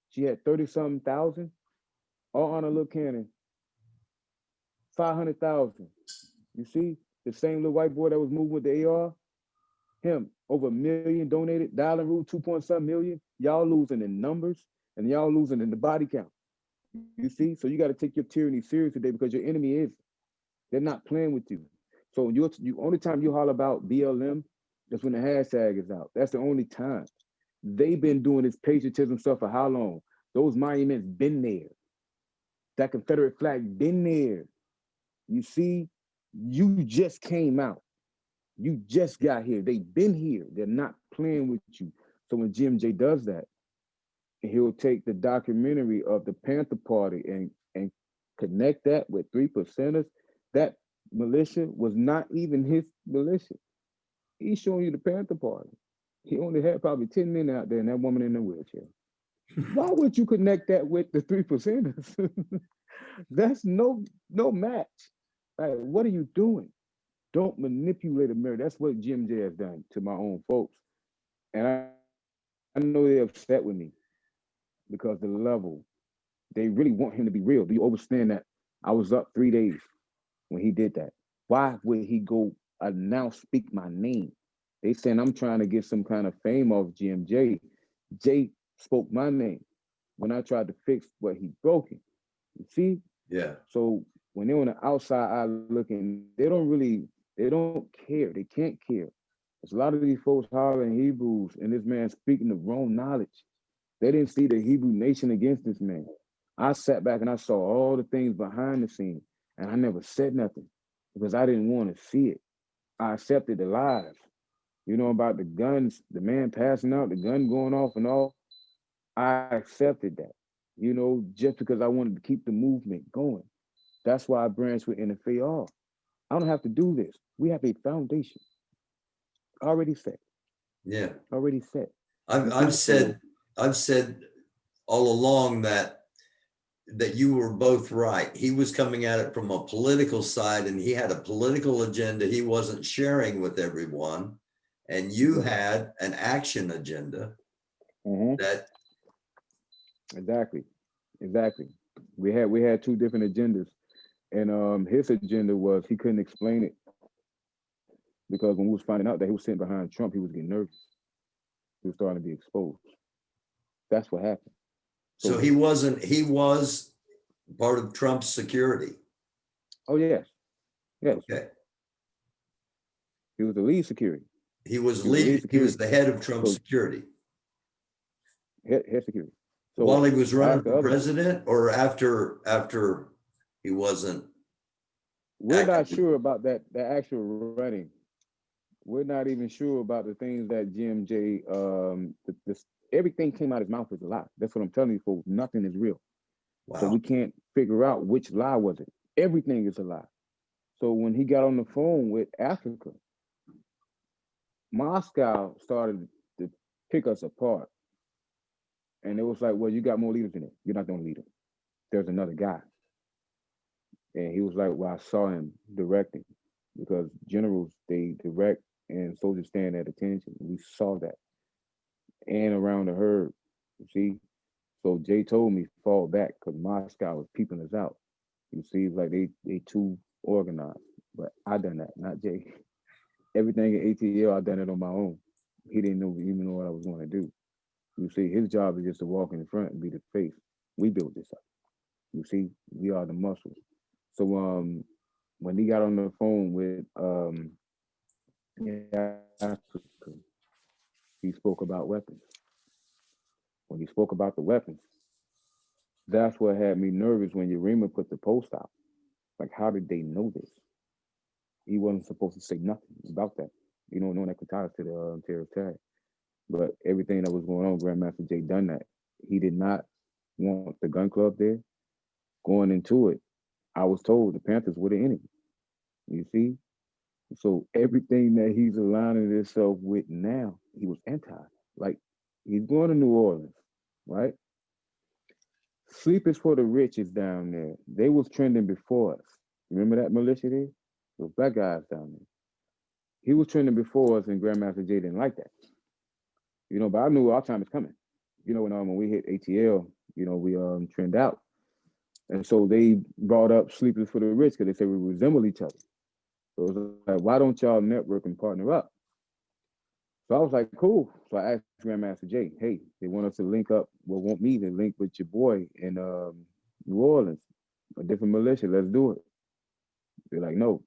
She had 30 something thousand, all on a little cannon, 500,000. You see? The same little white boy that was moving with the AR, him, over 1 million donated, dialing rule 2 point something million. Y'all losing in numbers and y'all losing in the body count. You see? So you got to take your tyranny serious today because your enemy is. They're not playing with you. So you only time you holler about BLM is when the hashtag is out. That's the only time. They've been doing this patriotism stuff for how long? Those monuments been there. That Confederate flag been there. You see, you just came out. You just got here. They've been here. They're not playing with you. So when GMJ does that, he'll take the documentary of the Panther Party and connect that with 3%ers. That militia was not even his militia. He's showing you the Panther Party. He only had probably 10 men out there and that woman in the wheelchair. Why would you connect that with the 3%ers? That's no match. Like, what are you doing? Don't manipulate America. That's what Jim J has done to my own folks. And I know they're upset with me because the level, they really want him to be real. Do you understand that I was up 3 days when he did that? Why would he go announce, speak my name? They saying I'm trying to get some kind of fame off GMJ. Jay spoke my name when I tried to fix what he broken. You see? Yeah. So when they're on the outside eye looking, they don't care. They can't care. There's a lot of these folks hollering Hebrews and this man speaking the wrong knowledge. They didn't see the Hebrew nation against this man. I sat back and I saw all the things behind the scenes and I never said nothing because I didn't want to see it. I accepted the lies. You know about the guns, the man passing out, the gun going off and all. I accepted that, just because I wanted to keep the movement going. That's why I branched with NFAR. I don't have to do this. We have a foundation already set, Yeah. already set. I've, You I've see? So, said, I've said all along that you were both right. He was coming at it from a political side and he had a political agenda he wasn't sharing with everyone. And you yeah, had an action agenda mhm, that, exactly, exactly. We had two different agendas, and his agenda was he couldn't explain it because when we was finding out that he was sitting behind Trump, he was getting nervous. He was starting to be exposed. That's what happened. so So, he was part of Trump's security. oh yes, yes, Okay. he was the lead security. He was He was the lead he was security. the head of Trump's So security head security. while So he was running as for the other, president or after he wasn't we're not actively. sure about that. The actual running. We're not even sure about the things that GMJ. Everything came out of his mouth was a lie. That's what I'm telling you, folks. Nothing is real. So Wow. we can't figure out which lie was it. Everything is a lie. So when he got on the phone with Africa, Moscow started to pick us apart. And it was like, well, you got more leaders in it. You're not the only leader. There's another guy. And he was like, well, I saw him directing because generals, they direct and soldiers stand at attention. We saw that. And around the herd, you see. So Jay told me fall back because Moscow was peeping us out. You see, like they too organized. But I done that, not Jay. Everything in ATL, I done it on my own. He didn't even know what I was going to do. You see, his job is just to walk in the front and be the face. We built this up. You see, we are the muscles. So when he got on the phone with Africa, he spoke about weapons. When he spoke about the weapons, that's what had me nervous when Urema put the post out. Like, how did they know this? He wasn't supposed to say nothing about that. No one that could tie us to the terrorist tag. But everything that was going on, Grandmaster Jay done that. He did not want the gun club there. Going into it, I was told the Panthers were the enemy. You see? So everything that he's aligning himself with now, he was anti. Like, he's going to New Orleans, right? Sleep is for the rich is down there. They was trending before us. Remember that militia there? Those black guys down there. He was trending before us, and Grandmaster Jay didn't like that. But I knew our time is coming. When we hit ATL, we trend out. And so they brought up Sleepers for the Rich because they said we resemble each other. So it was like, why don't y'all network and partner up? So I was like, cool. So I asked Grandmaster Jay, hey, they want us to link up, want me to link with your boy in New Orleans, a different militia. Let's do it. They're like, no.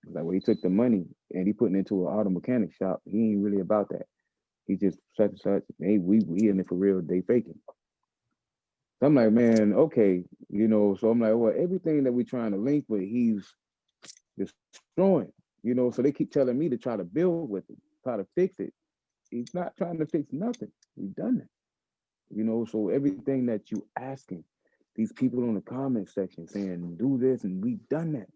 I was like, well, he took the money and he put it into an auto mechanic shop. He ain't really about that. He just such and such. Hey, we in it for real. They faking. So I'm like, man, okay, So I'm like, well, everything that we're trying to link with, he's destroying. So they keep telling me to try to build with him, try to fix it. He's not trying to fix nothing. We've done it. So everything that you asking, these people in the comment section saying, do this, and we've done that.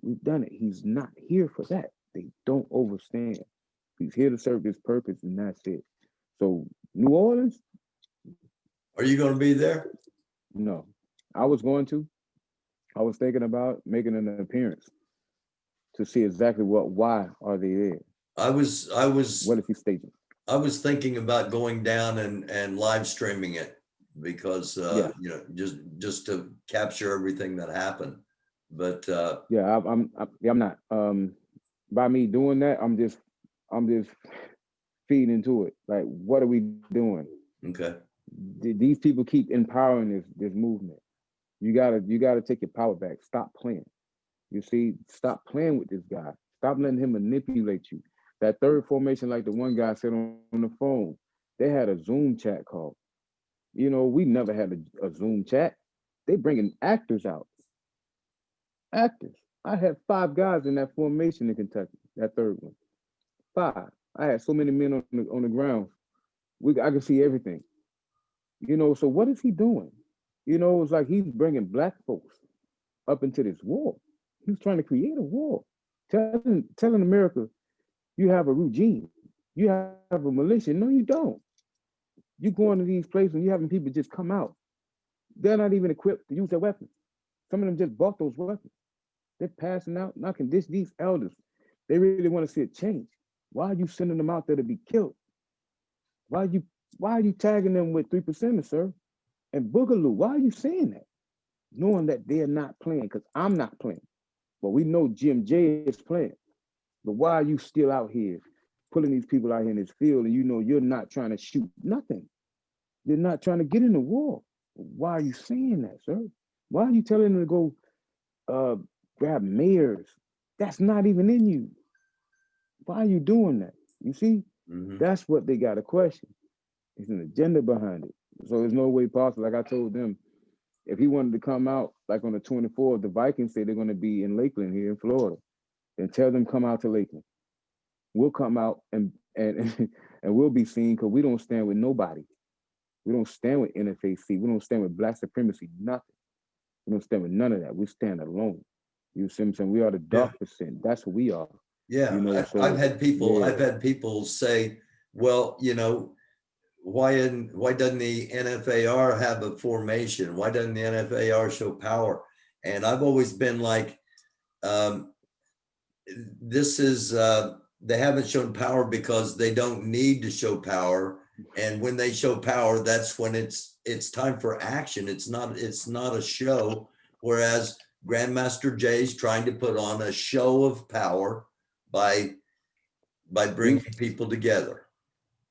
We've done it. He's not here for that. They don't understand. He's here to serve this purpose, and that's it. So New Orleans, Are you going to be there? no. I was going to. I was thinking about making an appearance to see exactly why are they there? I was I What was is he stating? I was thinking about going down and live streaming it because Yeah, just to capture everything that happened. But yeah. Yeah, I'm not. By me doing that, I'm just feeding into it. Like, what are we doing? okay. These people keep empowering this movement. You gotta take your power back. Stop playing. You see, stop playing with this guy. Stop letting him manipulate you. That third formation, like the one guy said on the phone, they had a Zoom chat call. We never had a Zoom chat. They bringing actors out. Actors. I had 5 guys in that formation in Kentucky. That third one, 5. I had so many men on the ground. I could see everything. So what is he doing? It's like he's bringing black folks up into this war. He's trying to create a war, telling America you have a regime, you have a militia. No, you don't. You go into these places and you having people just come out. They're not even equipped to use their weapons. Some of them just bought those weapons. They're passing out, knocking these elders. They really want to see a change. Why are you sending them out there to be killed? Why are you why are you tagging them with 3%ers, sir? And Boogaloo, why are you saying that? Knowing that they're not playing, because I'm not playing. But we know GMJ is playing. But why are you still out here pulling these people out here in this field and you're not trying to shoot nothing? You're not trying to get in the war. Why are you saying that, sir? Why are you telling them to go uh, grab mayors? That's not even in you. Why are you doing that? You see, Hmm. that's what they got to question. There's an agenda behind it. So there's no way possible. Like I told them, if he wanted to come out like on the 24th, the Vikings say they're going to be in Lakeland here in Florida, then tell them come out to Lakeland. We'll come out and and we'll be seen because we don't stand with nobody. We don't stand with NFAC. We don't stand with black supremacy. Nothing. We don't stand with none of that. We stand alone. You see what I'm saying? We are the Yeah. dark percent. That's who we are. Yeah. I've So had people yeah, I've had people say, well, why doesn't the NFAR have a formation? Why doesn't the NFAR show power? And I've always been like, um, this is they haven't shown power because they don't need to show power. And when they show power, that's when it's time for action. It's not a show. Whereas Grandmaster Jay's trying to put on a show of power by bringing he's people together.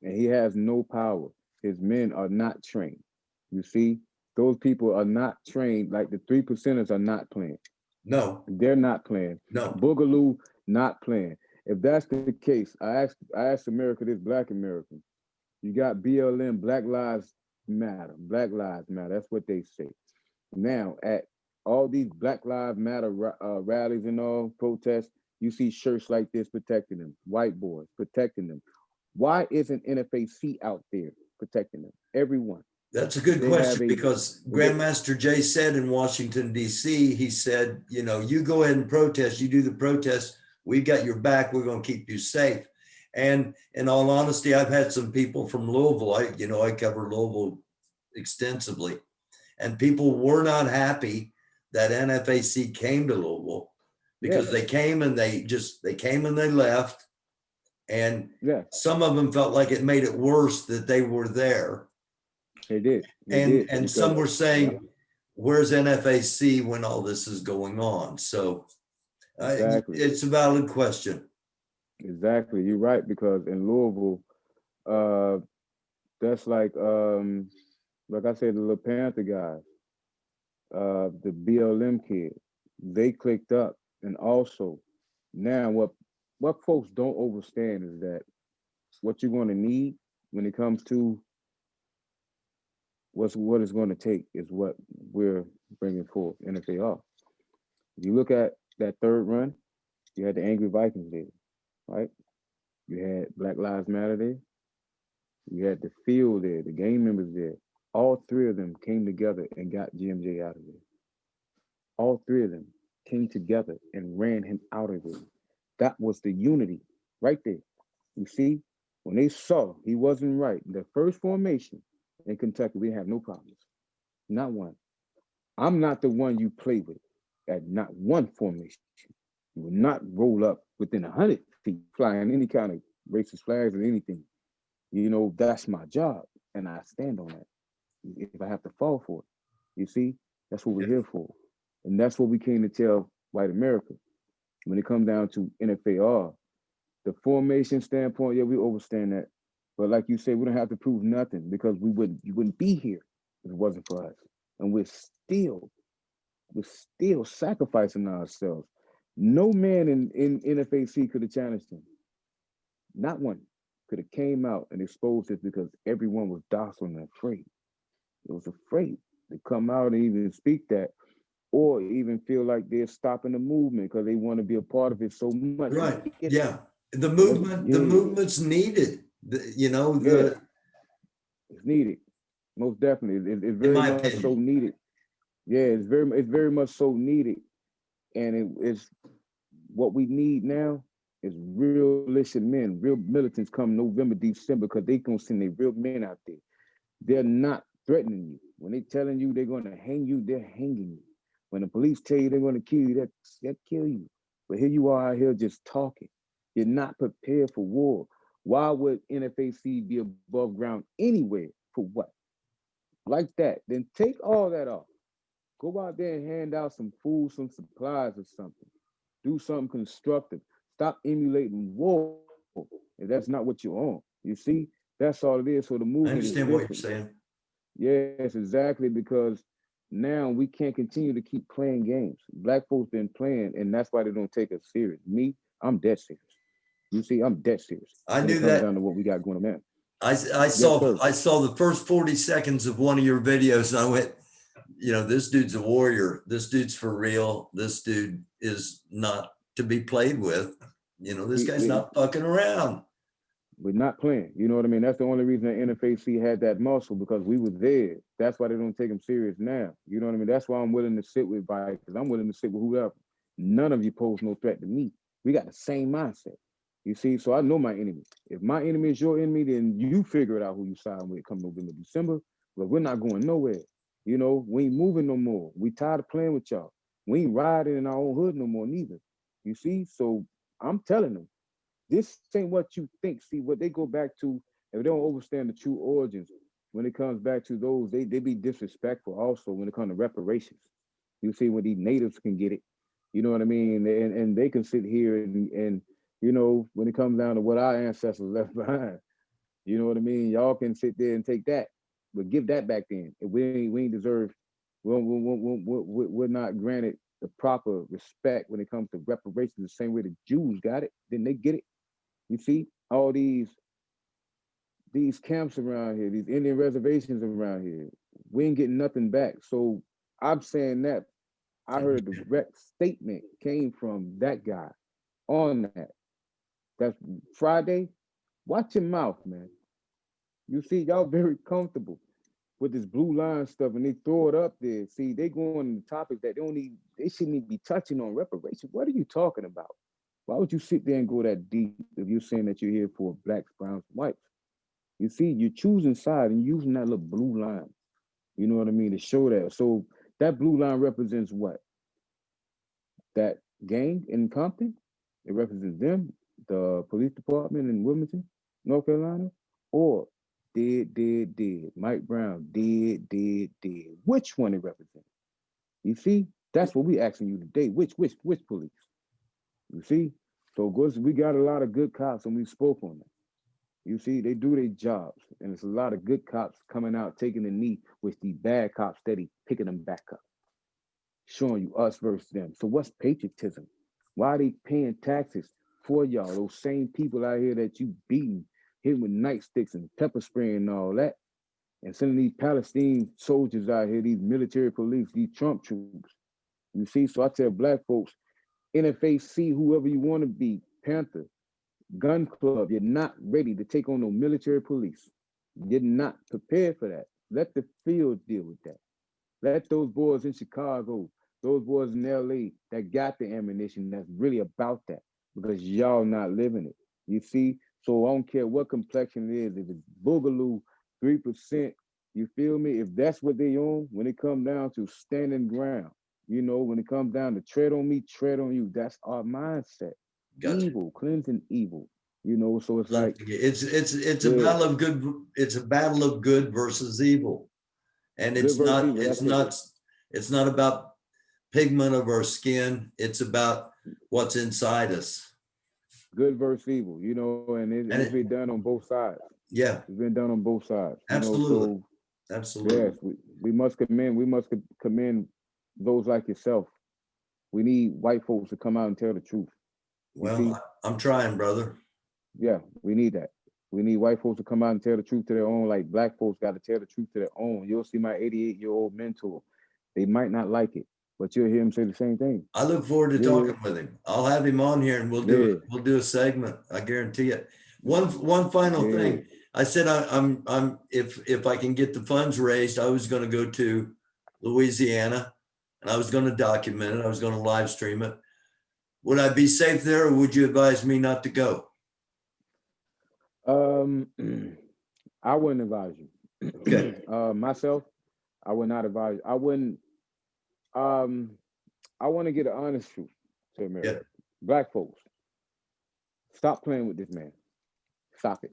and he has no power. His men are not trained. You see, those people are not trained. Like the 3%ers are not playing. No, They're not playing. no, Boogaloo not playing. If that's the case, I asked America this, Black American. You got BLM, Black Lives Matter. Black Lives Matter. That's what they say. Now, at all these Black Lives Matter rallies and all protests, you see shirts like this protecting them, white boys protecting them. Why isn't NFAC out there protecting them? Everyone. that's a If good they have question a, because if they, Grandmaster Jay said in Washington, D.C., he said, you go ahead and protest, you do the protest, we got your back, we're going to keep you safe. And in all honesty, I've had some people from Louisville, I cover Louisville extensively, and people were not happy that NFAC came to Louisville yeah, because they came and they left. And yeah, some of them felt like it made it worse that they were there. they did. They And did and because, some were yeah, saying, where's NFAC when all this is going on? So exactly. it's a valid question. Exactly. You're right because in Louisville, uh, that's like I said, the little Panther guys, the BLM kids, they clicked up, and also now what folks don't understand is that what you're going to need when it comes to what it's going to take is what we're bringing forth NFAR. If you look at that third run, you had the Angry Vikings there, right? You had Black Lives Matter there. You had the field there, the gang members there. All 3 of them came together and got GMJ out of there. All 3 of them came together and ran him out of there. That was the unity right there. You see, when they saw he wasn't right, the first formation in Kentucky, we have no problems. Not one. I'm not the one you play with. at not one formation. You will not roll up within 100 feet, flying any kind of racist flags or anything. You know, that's my job, and I stand on that. If I have to fall for it, you see, that's what we're here for, and that's what we came to tell white America. When it comes down to NFAR, the formation standpoint, yeah, we overstand that. But like you say, we don't have to prove nothing because you wouldn't be here if it wasn't for us. And we're still sacrificing ourselves. No man in NFAC could have challenged him. Not one could have came out and exposed it because everyone was docile and afraid. It was afraid to come out and even speak that, or even feel like they're stopping the movement because they want to be a part of it so much. I Right. get it. Yeah. It wasn't, The yeah, movement's needed. You know, yeah, it's needed. Most definitely. It's in very my much so opinion. needed. Yeah, it's very much so needed. And it's what we need now is real militia men, real militants come November, December, because they gonna send their real men out there. They're not threatening you. When they telling you they're gonna hang you, they're hanging you. When the police tell you they're gonna kill you, that kill you. But here you are out here just talking. You're not prepared for war. Why would NFAC be above ground anywhere? For what? Like that. Then take all that off. Go out there and hand out some food, some supplies or something. Do something constructive. Stop emulating war if that's not what you're on. You see, that's all it is. So the I movement is understand what you're different. saying. Yes, exactly, because now we can't continue to keep playing games. Black folks been playing, and that's why they don't take us serious. Me, I'm dead serious. You see, I'm dead serious I when it knew comes that. down to what we got going on now. I Yes, sir. saw the first 40 seconds of one of your videos and I went, you know, this dude's a warrior. This dude's for real. This dude is not to be played with. You know, this We, guy's we not fucking around. we're not playing. You know what I mean? That's the only reason that NFAC had that muscle because we were there. That's why they don't take them serious now. You know what I mean? That's why I'm willing to sit with Vikings. I'm willing to sit with whoever. None of you pose no threat to me. We got the same mindset. You see, so I know my enemy. If my enemy is your enemy, then you figure it out who you side with come November, December. But we're not going nowhere. You know, we ain't moving no more. We tired of playing with y'all. We ain't riding in our own hood no more neither. You see, so I'm telling them. This ain't what you think. See, what they go back to, if they don't understand the true origins, when it comes back to those, they be disrespectful also when it comes to reparations. You see, when these natives can get it, you know what I mean? And they can sit here and you know, when it comes down to what our ancestors left behind, you know what I mean? Y'all can sit there and take that, but give that back then. If we ain't deserve, we're not granted the proper respect when it comes to reparations the same way the Jews got it. Then they get it. You see, all these camps around here, these Indian reservations around here, we ain't getting nothing back. So I'm saying that I heard a direct statement came from that guy on that. That's Friday. Watch your mouth, man. You see, y'all very comfortable with this blue line stuff and they throw it up there. See, they go on the topics that they shouldn't even be touching on reparations. What are you talking about? Why would you sit there and go that deep if you're saying that you're here for blacks, browns, and whites? You see, you're choosing side and using that little blue line. You know what I mean? To show that. So that blue line represents what? That gang in Compton. It represents them, the police department in Wilmington, North Carolina, or dead. Mike Brown, dead. Which one it represents? You see, that's what we asking you today. Which police? You see, so we got a lot of good cops, and we spoke on that. You see, they do their jobs, and it's a lot of good cops coming out taking the knee, with the bad cops steady picking them back up, showing you us versus them. So what's patriotism? Why are they paying taxes for y'all? Those same people out here that you beating, hitting with nightsticks and pepper spray and all that, and sending these Palestinian soldiers out here, these military police, these Trump troops. You see, so I tell black folks, NFAC, whoever you want to be, Panther, Gun Club, you're not ready to take on no military police. You're not prepared for that. Let the field deal with that. Let those boys in Chicago, those boys in LA that got the ammunition that's really about that because y'all not living it. You see? So I don't care what complexion it is, if it's boogaloo, 3%, you feel me? If that's what they own, when it come down to standing ground, You know, when it comes down to tread on me, tread on you. That's our mindset. Gotcha. Evil, cleansing evil. You know, so it's like, It's a yeah, battle of good. It's a battle of good versus evil, and good versus evil. That's it. it's not about pigment of our skin. It's about what's inside us. Good versus evil. You know, and And it's been done on both sides. yeah, It's been done on both sides. You know, absolutely, so absolutely. yes, we must commend those like yourself. We need white folks to come out and tell the truth. You see, Well, I'm trying, brother. yeah, we need that. We need white folks to come out and tell the truth to their own, like black folks got to tell the truth to their own. You'll see my 88-year-old mentor. They might not like it, but you'll hear him say the same thing. I look forward to Yeah, talking with him. I'll have him on here and yeah, we'll do a segment. I guarantee it. One final yeah. thing. I said I'm if I can get the funds raised, I was going to go to Louisiana and I was going to document it. I was going to live stream it. Would I be safe there, or would you advise me not to go? Um, I wouldn't advise you. Okay. Myself, I would not advise. I wouldn't. Um, I want to get an honest truth to Yeah. America. Black folks, stop playing with this man. Stop it.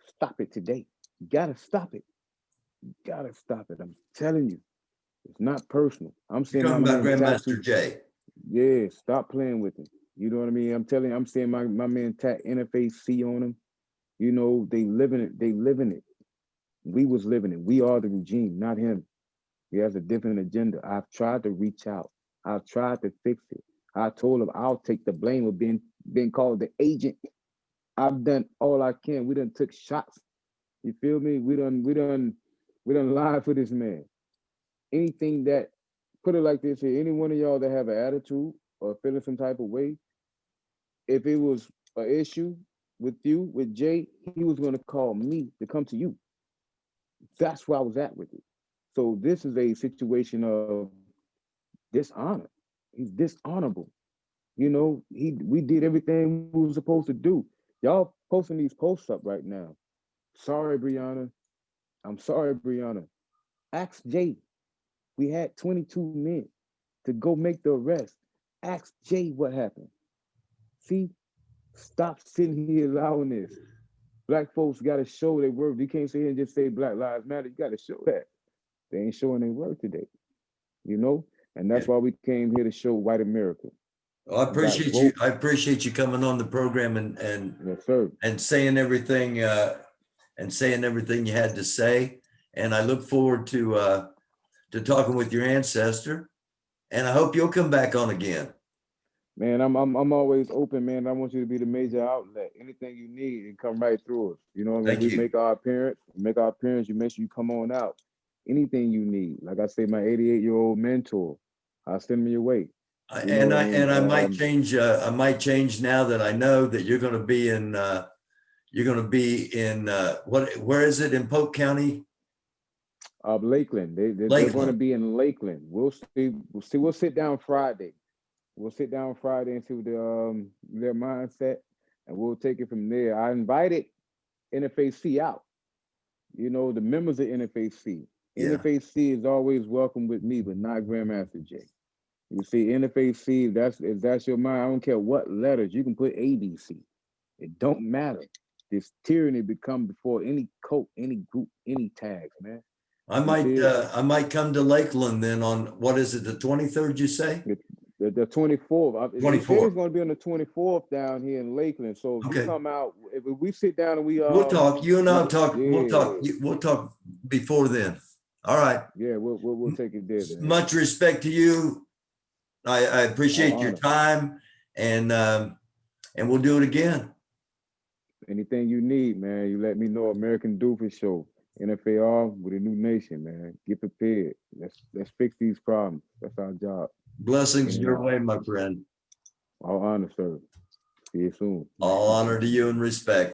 Stop it today. You gotta stop it. You gotta stop it. I'm telling you, it's not personal. I'm You're seeing my talking about man Grandmaster tattoo. Jay. Yeah, stop playing with him. You know what I mean? I'm telling you, I'm seeing my man tat NFAC on him. You know, they living it. They living it. We was living it. We are the regime, not him. He has a different agenda. I've tried to reach out. I've tried to fix it. I told him I'll take the blame of being called the agent. I've done all I can. We done took shots. You feel me? We done lied for this man. Anything that, put it like this here, any one of y'all that have an attitude or feeling some type of way, if it was an issue with you, with Jay, he was gonna call me to come to you. That's where I was at with it. So this is a situation of dishonor. He's dishonorable. You know, we did everything we were supposed to do. Y'all posting these posts up right now. Sorry, Brianna. I'm sorry, Brianna. Ask Jay. We had 22 men to go make the arrest. Ask Jay what happened. See, stop sitting here allowing this. Black folks got to show their worth. You can't sit here and just say Black Lives Matter. You got to show that. They ain't showing their worth today, you know? And Yeah. that's why we came here to show white America. Well, I You got appreciate vote. you. I appreciate you coming on the program Yes, sir. and saying everything you had to say. And I look forward to talking with your ancestor. And I hope you'll come back on again. Man, I'm always open, man. I want you to be the major outlet. Anything you need, and come right through us. You know, when Thank we you. make our appearance, you make sure you come on out. Anything you need. Like I say, my 88-year-old mentor, I'll send me your way. You know And what I mean? I might change. I might change now that I know that you're going to be in. You're going to be in where is it in Polk County? Lakeland. They're going to be in Lakeland. We'll see. We'll sit down Friday. We'll sit down Friday and see what their mindset, and we'll take it from there. I invited NFAC out. You know, the members of NFAC. Yeah. NFAC is always welcome with me, but not Grandmaster Jay. You see, NFAC, if that's your mind, I don't care what letters, you can put ABC. It don't matter. This tyranny become before any cult, any group, any tags, man. I might come to Lakeland then on what is it, the 23rd, you say? The 24th. They said 24th. it's going to be on the 24th down here in Lakeland. So if you come out, if we sit down and we'll talk. You and I'll talk. Yeah. We'll talk before then. All right. Yeah, we'll take it there. Man. Much respect to you. I appreciate your time, and we'll do it again. Anything you need, man, you let me know. American Doofus Show, NFAR with a new nation, man. Get prepared. Let's fix these problems. That's our job. Blessings your way, my friend. All honor, sir. See you soon. All honor to you and respect.